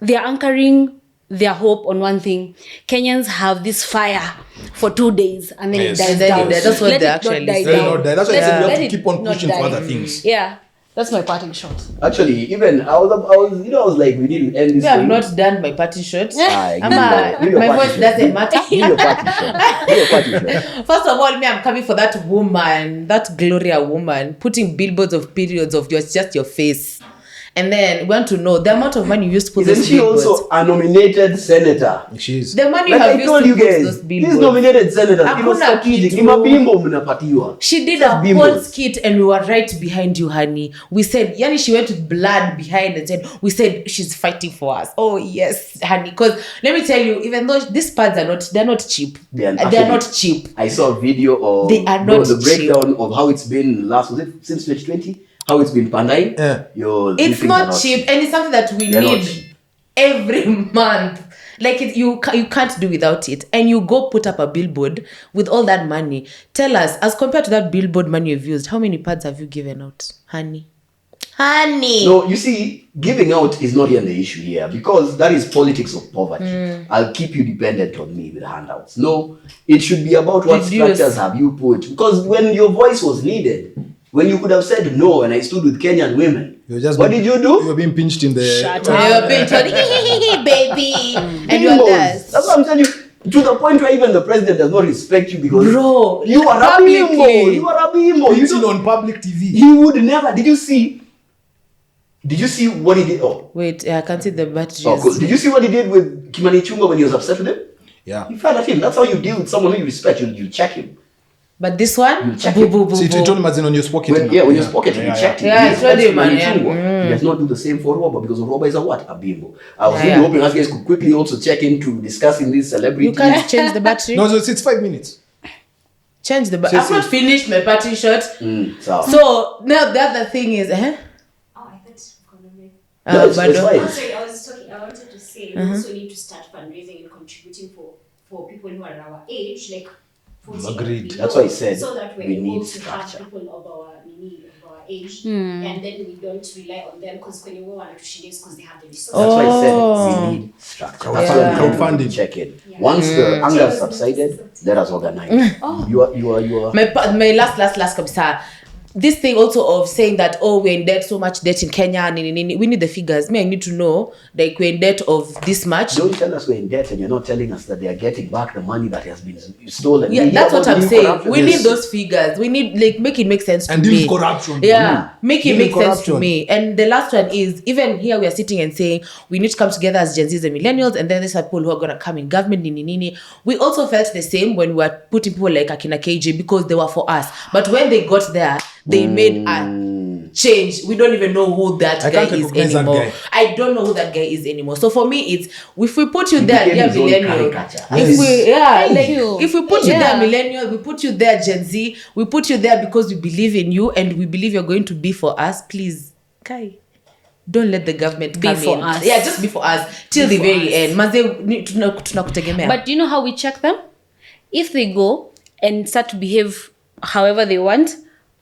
anchoring their hope on one thing. Kenyans have this fire for 2 days and then Yes. it dies And then down. that's what Let they it actually not die say. Let it down. not die. That's why I Let said we it have to keep on not pushing for die. other things. Yeah, that's my parting shot. Actually, even I was, I was like, we didn't end this. Me, I've thing. not done my party shot. Aye, My voice doesn't matter. Do your party shot. Do your party shot. First of all, me, I'm coming for that woman, that Gloria woman, putting billboards of periods of just your face. And then we want to know the amount of money you used to put Isn't those she billboards. also a nominated senator? She is. The money Like you have I used told to you put guys, those these billboards. nominated senators, Hakuna strategic. kitu. Ni mabimbo mnapatiwa. She did Just a bimbos. whole skit and we were right behind you, honey. We said, yani she went with blood behind and said, we said she's fighting for us. Oh yes, honey. Because let me tell you, even though these pads they're not cheap. They're not cheap. I saw a video of They are not the breakdown of how it's been was it since 2020? How it's been pandai. Yeah. It's not cheap, and it's something that we They're not need cheap. every month. Like you can't do without it. And you go put up a billboard with all that money. Tell us, as compared to that billboard money you've used, how many pads have you given out, honey? No, you see, giving out is not even the issue here because that is politics of poverty. I'll keep you dependent on me with handouts. No, it should be about what Reduce. structures have you put. Because when your voice was needed, when you could have said no and I stood with Kenyan women, what did you do? You were being pinched in the. Shut You're being told, baby, and you're Bimbos. this. That's what I'm telling you. To the point where even the president does not respect you because Bro, you are a publicly. bimbo. You are a bimbo. You Pinched don't, on public TV. he would never. Did you see what he did? Oh, Wait, I can see the batteries. cool. Did you see what he did with Kimani Chungwa when he was upset with him? Yeah. He fired at him. That's how you deal with someone who you respect. You check him. But this one, You check boo, it. boo, boo, See, you boo. told him as in on your pocket. When you pocket him, you checked him. Yeah, He it's ready, respects man, Kimani yeah. Chungwa. He does not do the same for Roba because Roba is a what? A bimbo. I was Yeah, really hoping us guys could quickly also check into discussing these celebrities. You can't change the battery. No, it's 5 minutes. Change the battery. I've not finished my party shot. So now the other thing is, Oh, I thought economic. No, it's but fine. Oh, sorry, I wanted to say we also need to start fundraising and contributing for people who are our age, like 40 and Agreed. below, That's why I said so that we're we able need to have structure. people of our age, and then we don't rely on them because when you want to because they have the resources. That's why I said we need structure. That's why we Crowdfunding. need to check in. Yeah. Once the anger subsided, let us organize. You are. my last kabisa. This thing also of saying that, oh, we're in debt, so much debt in Kenya, we need the figures. Me, I need to know, like, we're in debt of this much. Don't tell us we're in debt and you're not telling us that they are getting back the money that has been stolen. Yeah, We that's hear what about I'm new saying. corruption. We Yes. need those figures. We need, like, make it make sense to And me. deal with corruption. Yeah, make it Deal make with sense to corruption. me. And the last one is, even here we are sitting and saying we need to come together as Gen Zs and millennials, and then there's people who are going to come in government, nini. We also felt the same when we were putting people like Akina KJ because they were for us. But when they got there, they made a change. We don't even know who that I guy can't is recognize that anymore. guy. I don't know who that guy is anymore. So for me, it's if we put you there, became dear his own millennial. caricature. If we, Thank you. if we put you Yeah. there, millennial, we put you there, Gen Z, we put you there because we believe in you and we believe you're going to be for us. Please, Kai, don't let the government Be come for in. us. Yeah, just be for us till the for very us. end. Manze, tunakutegemea. But do you know how we check them? If they go and start to behave however they want,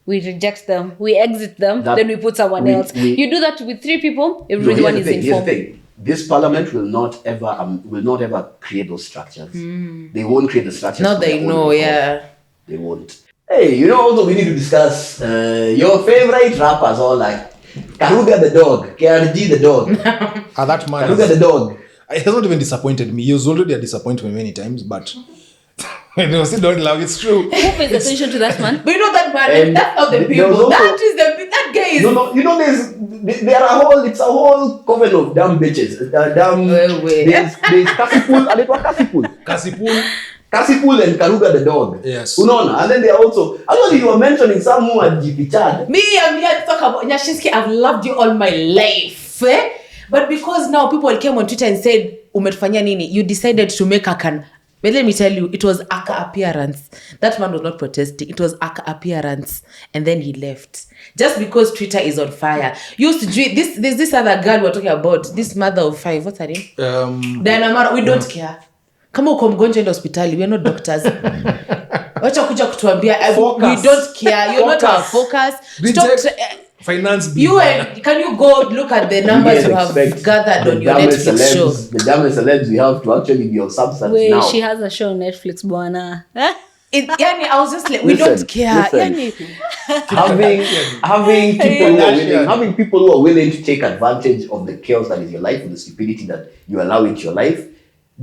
we reject them, we exit them, then we put someone else. You do that with 3 people, everyone is Here's the informed. thing. This parliament will not ever create those structures. They won't create the structures. Now for they their own know, record. yeah. They won't. Hey, you know also we need to discuss your favorite rappers all like Karuga the dog, KRG the dog. That man. Karuga the dog. It has not even disappointed me. He was already a disappointment many times, but no, still don't love. It's true. Who pays attention to that man? But you know that man, And that's not the there was people. also- That guy is. No, you know it's a whole coven of damn bitches. There's Kasipul, anaitwa Kasipul. Kasipul and Karuga the dog. Yes. Unaona? And then they are also, actually you were mentioning some who are GP Chad. Me, I'm here to talk about Nyashinsky. I've loved you all my life. But because now people came on Twitter and said, umetufanya nini? You decided to make but let me tell you, it was Aka appearance. That man was not protesting. It was Aka appearance. And then he left. Just because Twitter is on fire. There's this other girl we're talking about. This mother of 5. What's her name? Diana Mara. We don't care. Kama uko mgonjwa enda hospitali. We are not doctors. Wacha kuja kutuambia. We don't care. You're not our focus. finance bill. Can you go look at the numbers you have gathered on your Netflix show? The dumbest celebs we have to actually be of substance Wait, now. she has a show on Netflix, bwana. I was just like, we don't care. Having people who are willing to take advantage of the chaos that is your life, or the stupidity that you allow into your life,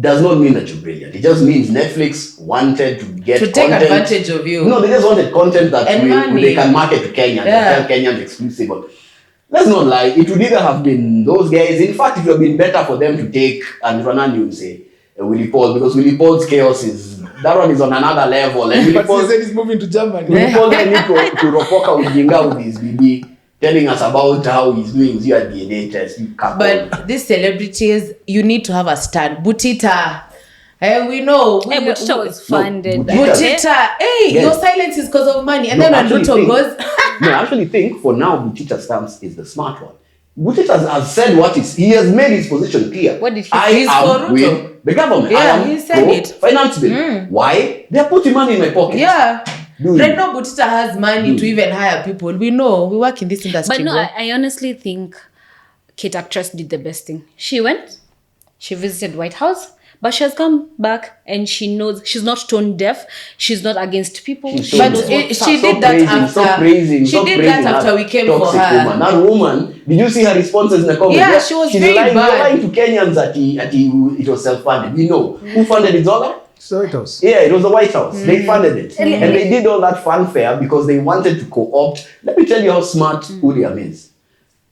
does not mean that you're brilliant. It just means Netflix wanted to take advantage of you. No, they just wanted content that they can market to Kenyans and tell Kenyans exclusive. But let's not lie, it would either have been those guys. In fact, it would have been better for them to take and Ronaldo say Willie Paul, because Willie Paul's chaos is that one is on another level. And Willie Paul said he's moving to Germany. Willie Paul need to ropoka ujinga with his BB, telling us about how he's doing your DNA test. But these celebrities, you need to have a stand. Butita. We know. Butita was funded. Butita. Your silence is because of money. And then when Ruto goes... I actually think for now, Butita's stance is the smart one. Butita has said he has made his position clear. What did he say? I am with the government. Yeah, he said it. Finance bill. Why? They're putting money in my pocket. Yeah. Right now, Butita has money to even hire people. We know. We work in this industry. But no, I honestly think Kate Actress did the best thing. She went, she visited White House, but she has come back and she knows she's not tone deaf. She's not against people. She did that after we came for her. Woman. That woman, did you see her responses in the comments? Yeah, she was very bad. Lying to Kenyans that it was self-funded. We know. Who funded it, Zola? The White House. Yeah, it was the White House. They funded it. And they did all that fanfare because they wanted to co-opt. Let me tell you how smart William is.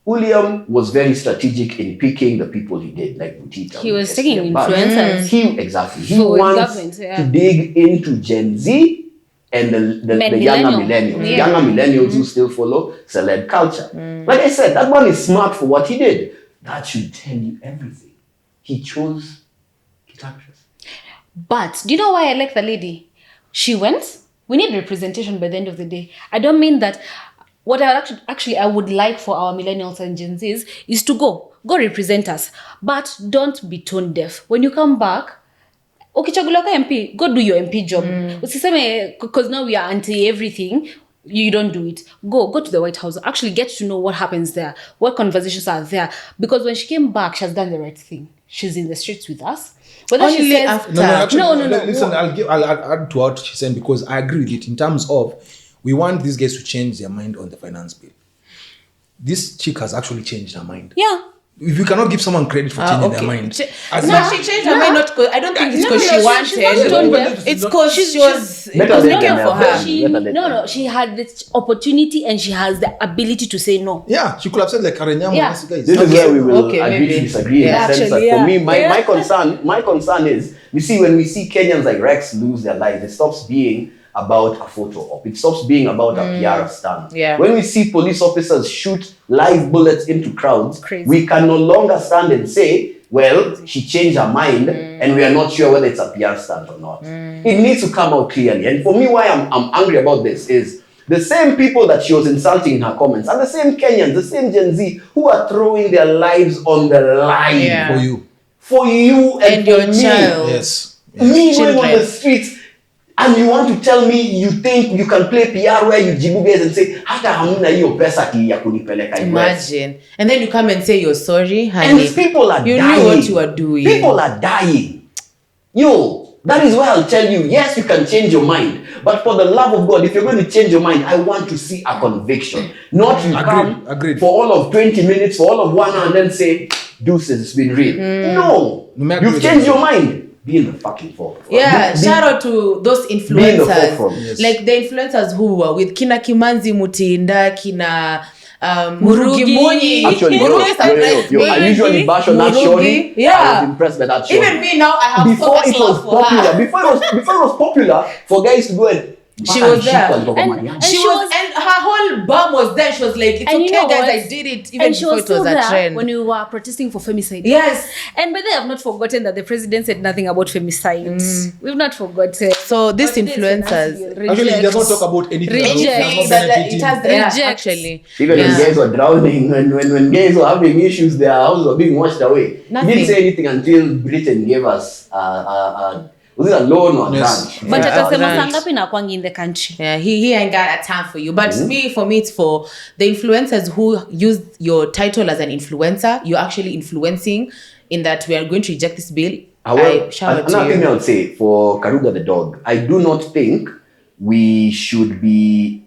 William was very strategic in picking the people he did, like Butita. He was taking influencers. He wants to dig into Gen Z and the younger millennials. Yeah. Younger millennials who still follow celeb culture. Like I said, that one is smart for what he did. That should tell you everything. He chose Kate Actress. But do you know why I like the lady? She went. We need representation by the end of the day. I don't mean that. What I would like for our millennials and Gen Zs is to go represent us, but don't be tone deaf. When you come back, ukichagulwa MP, go do your MP job. Usiseme because now we are anti everything. You don't do it. Go to the White House. Actually get to know what happens there, what conversations are there. Because when she came back, she has done the right thing. She's in the streets with us. Whether Only she says after. No. Listen, I'll add to what she's saying because I agree with it in terms of we want these guys to change their mind on the finance bill. This chick has actually changed her mind. Yeah. If you cannot give someone credit for changing their mind. She changed her mind not because I don't think it's because she wanted. It's because she was looking for her. She had the opportunity and she has the ability to say no. Yeah, she could have said like Karenyama. Yeah. Guys. This is where we will agree to disagree in the sense that for me, my concern is, you see, when we see Kenyans like Rex lose their lives, it stops being about a photo op. It stops being about a PR stunt. Yeah. When we see police officers shoot live bullets into crowds, Crazy. we can no longer stand and say, well, she changed her mind and we are not sure whether it's a PR stunt or not. It needs to come out clearly. And for me, why I'm angry about this is the same people that she was insulting in her comments are the same Kenyans, the same Gen Z who are throwing their lives on the line for you and your me. child. Yes. Me going on the streets. And you want to tell me you think you can play PR where you jibu guys and say, hata hamuna hiyo pesa ya kunipeleka US. Imagine. And then you come and say you're sorry, honey. And people are you dying. You knew what you were doing. People are dying. That is why I'll tell you, yes, you can change your mind. But for the love of God, if you're going to change your mind, I want to see a conviction. Not you come for all of 20 minutes, for all of 1 hour, and then say, deuces, it's been real. No. You've changed your mind. Be in the fucking forefront. Yeah, shout out to those influencers. Yes. Like the influencers who were with Kina Kimanzi Mutinda, Kina Murugi Munyi. Actually, I usually bash on that shorty. Yeah. I was impressed by that shorty. Even me now, I have so much love for her. Before it was popular for guys to go and she was there. And she was, and her whole bum was there. She was like, it's okay, guys, I did it. Even before it was a trend. When we were protesting for femicide. Yes. And by the way, I've not forgotten that the president said nothing about femicide. We've not forgotten. So these influencers. Actually, he does not talk about anything. It has actually. Even when guys were drowning, when guys were having issues, their houses were being washed away. He didn't say anything until Britain gave us Was it alone or Yes. drunk? But Yeah. atasema Right. saa ngapi na kwangi in the country. Yeah, he ain't got a time for you. But for me, it's for the influencers who use your title as an influencer. You're actually influencing in that we are going to reject this bill. However, I shout out another to thing you. I would say for Karuga the dog, I do not think we should be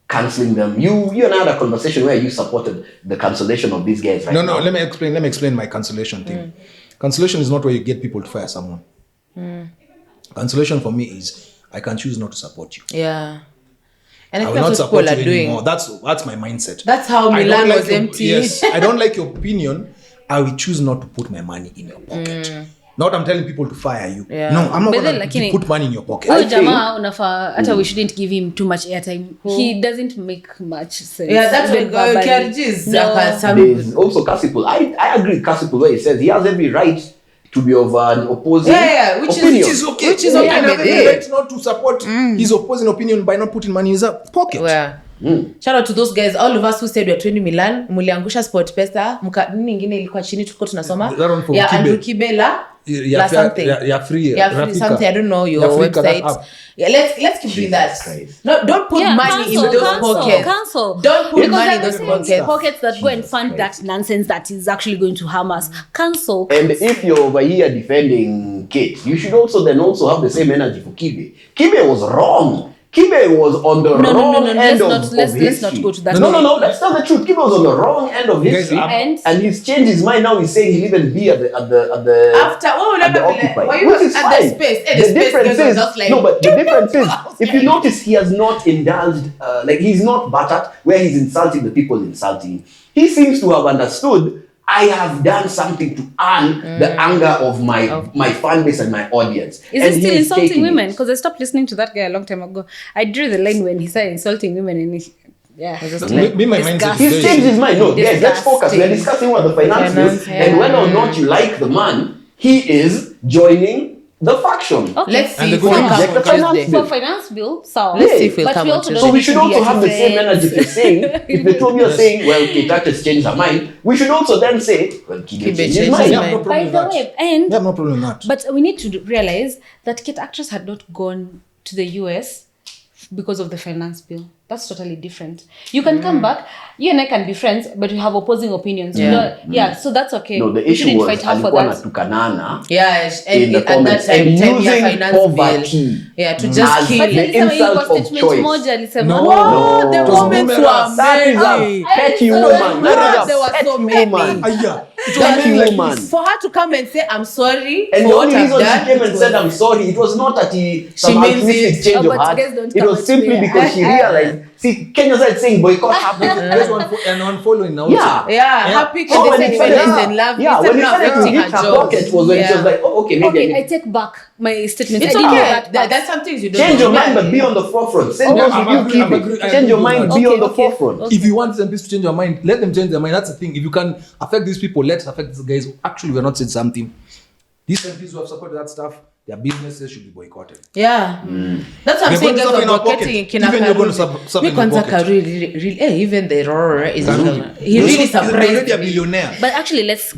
cancelling them. You and I had a conversation where you supported the cancellation of these guys right No, now. let me explain my cancellation thing. Cancellation is not where you get people to fire someone. Cancellation for me is I can choose not to support you. Yeah. And I I think will not that's what support people you are doing. anymore. That's my mindset. That's how I don't Milan like was your- empty. Yes, I don't like your opinion. I will choose not to put my money in your pocket. Not I'm telling people to fire you. Yeah. No, I'm not But then, going lakini- to put money in your pocket. Huyo think- jamaa unafaa hata we shouldn't give him too much airtime. He doesn't make much sense. Yeah, that's Even what verbally. KRG's. No. There's also Kasipul. I agree with Kasipul where he says he has every right to be of an opposing which opinion. Which is okay. Which is Yeah, okay and I with have the it. right not to support his opposing opinion by not putting money in his pocket. Well, shout out to those guys, all of us who said we're 20 Milan, muliangusha sport pesa, nini ingine ilikuwa chini tulikuwa tunasoma. That one for Yeah, Kibe. Andrew Kibela. Yeah, something. yeah, free. Yeah, free Rafika. something. I don't know your Rafika, that website. app. Yeah, let's keep doing that. Christ. No, don't put Yeah, money in those pockets. Cancel. Don't put Because money in they're those the same pockets. pockets that go and fund that nonsense that is actually going to harm us. Cancel. And if you're over here defending Kate, you should also have the same energy for Kibe. Kibe was wrong. Kibe was on the No, wrong Let's end of history. not go to that. No, let's tell the truth. Kibe was on the wrong end of Guys, history. And he's changed his mind now. He's saying he'll even be at the After at the Occupy, were you which is at fine. the space? The space difference guys were is just like, no, but the difference is if you notice, he has not indulged. Like he's not buttered where he's insulting the people insulting him. He seems to have understood. I have done something to earn the anger of my fan base and my audience. is And he still he's insulting taking women? it. Because I stopped listening to that guy a long time ago. I drew the line when he started insulting women, and My mindset is He's changed his mind. No, guys, let's focus. We're Disgusting. discussing what the finance is, yeah. and whether or not you like the man, he is joining the faction. Okay. let's see And if the we'll good come news- on the finance Tuesday. bill. For finance bill, so Let's see if we'll but come we on also Tuesday. So don't we need should to be also have the same friends. energy if you're saying, if the two of you are saying, well, Keita has changed her mind, we should also then say, well, Kibe Kibe changed his changed mind. his I have no mind. problem By with the that. way, and I have no problem with that. but we need to realize that Kate actress had not gone to the US because of the finance bill. That's totally different. You can come back, you and I can be friends, but we have opposing opinions. You know, so that's okay. No, the We issue shouldn't was fight her for alikuwa that. natukanana Yeah, in the at that comments time, and 10-year using finance bill. poverty Yeah, to just as kill But the it. alisema insult ilikuwa of statement choice. moja alisema No. Oh, the It was comments numerous. were That is many. a petty So woman. there That is there a were so petty many. woman. Yeah. It was Petty mainly like woman. this. For her to come and say, I'm sorry And for the what only I've reason done. she came and it said, was- I'm sorry, it was not that some means altruistic it. change Oh, of but heart. guys don't It come was at simply me. because she realized, see, Kenya started saying boycott happened. There's one and unfollowing now. Yeah. Yeah, happy So they when said it feelings started, and love. yeah, when it started to affecting hit her her job. pocket was when she was like, oh, okay, maybe Okay, I I need take back my statement. It's I didn't know okay. that part. That's some things you don't change your know. mind, but be on the forefront. Same Oh, goes I'm with you, agree- I'm Kibe. agree- I Change your agree mind, with be that. on the Okay, forefront. If you want these MPs to change your mind, let them change their mind. That's the thing. If you can affect these people, let's affect these guys who actually were not saying something. These MPs who have supported that stuff, their businesses should be boycotted. Yeah. That's what I'm They're saying. going to Guys, suffer in our advocating pocket. Even you're going to suffer Me in your kwanza pocket. Karuri, even the roar is he You're really already a surprised me. billionaire. But actually, let's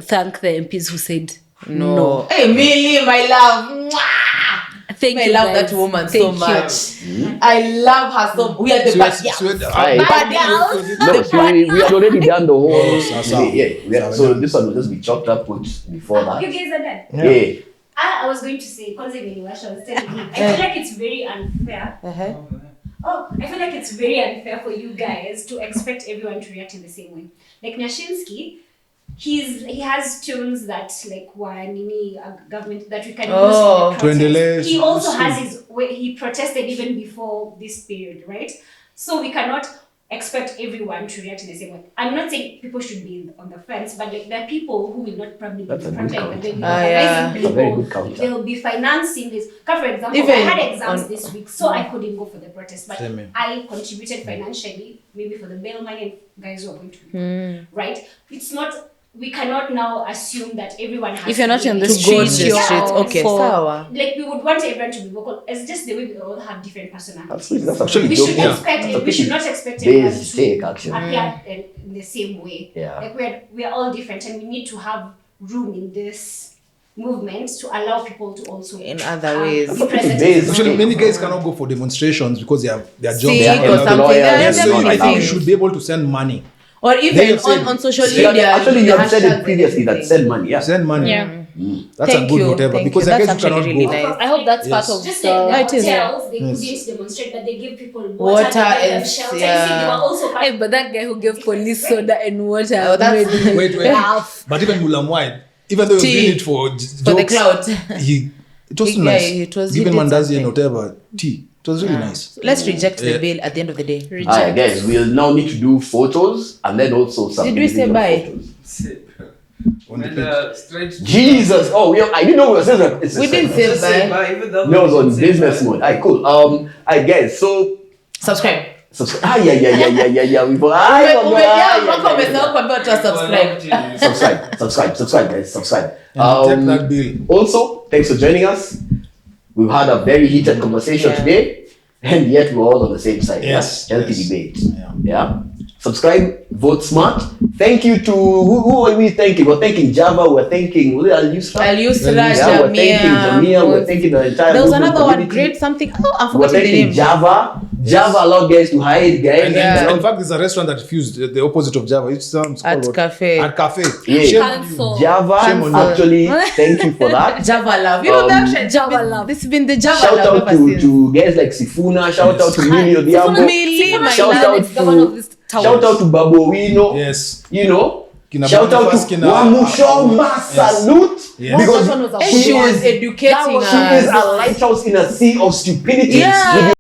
thank the MPs who said No. Hey, Millie, my love. Mwah! Thank I you, love guys. that woman Thank so you. much. I love her so. We are the bad girls. Aye. Bad girls. No, so we had already done the whole. Sasa. So this one will just be chopped up put before that. You guys are done. Yeah. I was going to say, kwanza imeniwasha, I was telling you, I feel like it's very unfair. Oh, I feel like it's very unfair for you guys to expect everyone to react in the same way. Like Nyashinsky, he has tunes that like wanini government that we can Oh. use for the Tuendelee, protest. He also school. has his way. He protested even before this period, right? So we cannot expect everyone to react in the same way. I'm not saying people should be on the fence, but like there are people who will not probably be That's a front good line, but they'll be counter. Yeah. organizing That's a very people. good counter. They'll be financing this. Because for example, Even I had exams on- this week, so I couldn't go for the protest, but Same here. I contributed financially, maybe for the bail money and guys who are going to be right. It's not. We cannot now assume that everyone has If you're to not be in the To like- go to streets, the you're streets. Okay, for- sawa. like we would want everyone to be vocal. It's just the way we all have different personalities. That's actually We dope. should Yeah. expect. That's a We should pretty not expect everyone basic to action. appear in the same way. Yeah. Like we are all different, and we need to have room in this movement to allow people to also in other ways. be present. Actually, many guys cannot go for demonstrations because they have their job. Sick or something. Yes, so I think you Things. should be able to send money. Or even on social media. Actually, you have said hashtag it previously that anything. send money. Yeah. Send money. Yeah. That's Thank a good you, whatever. thank Because you. I guess That's you cannot actually go. really nice. I hope that's part of Just the... like the it is, yeah. hotels, they Yes. couldn't demonstrate, but they give people Water water, they give them and- shelter. yeah. You see, they were also part Hey, but that guy who gave police soda and water. Oh, that's- Wait. But even Mulamwai, even though he was Tea. doing it for For the jokes, clout. it was He- too nice. yeah, it was- he Even did Mandazi and something. whatever, tea. It was really nice. Let's reject the bill at the end of the day. Alright, guys, we'll now need to do photos and then also some. Did we say individual bye? photos. On the And page. straight to Jesus! Oh, I didn't know we were saying that. We didn't say Just say bye. bye, even though No, it was we on didn't say business bye. mode. Alright, cool. Alright, guys, so Subscribe. subscribe. Yeah. We Umesahau kuambia watu wa subscribe. subscribe, guys. Subscribe. And take that bill. Also, thanks for joining us. We've had a very heated conversation Yeah. today, and yet we're all on the same side. Yes, Healthy yes. debate. Yeah. Subscribe, vote smart. Thank you to who are we thanking? We're thanking Java. We're thanking Al-Yusra. Al-Yusra, Yeah, we're thanking Jamia. We're Both. thanking the entire. There was movement another one, community. great something. Oh, I'm We're forgetting the thanking name. Java. Java allowed guys to hide, guys. And Yeah. in fact, there's a restaurant that refused the opposite of Java. It's called At what? Cafe. At Cafe. Yeah. Shame on you. Cancel. Java, Shame on you. actually, thank you for that. Java love. You know that Java love. This has been the Java Shout love out ever to, since. to guys like Sifuna. Shout out to Mili Odiambo. Mili, my Shout love. out Next governor of this town. Shout out to Babowino. Yes. You know. Kina Shout out Boniface, to Kina- Wamushoma. Yes. Salute. Yes. Because That one was a And she was educating That was- she us. is a lighthouse in a sea of stupidity. Yeah.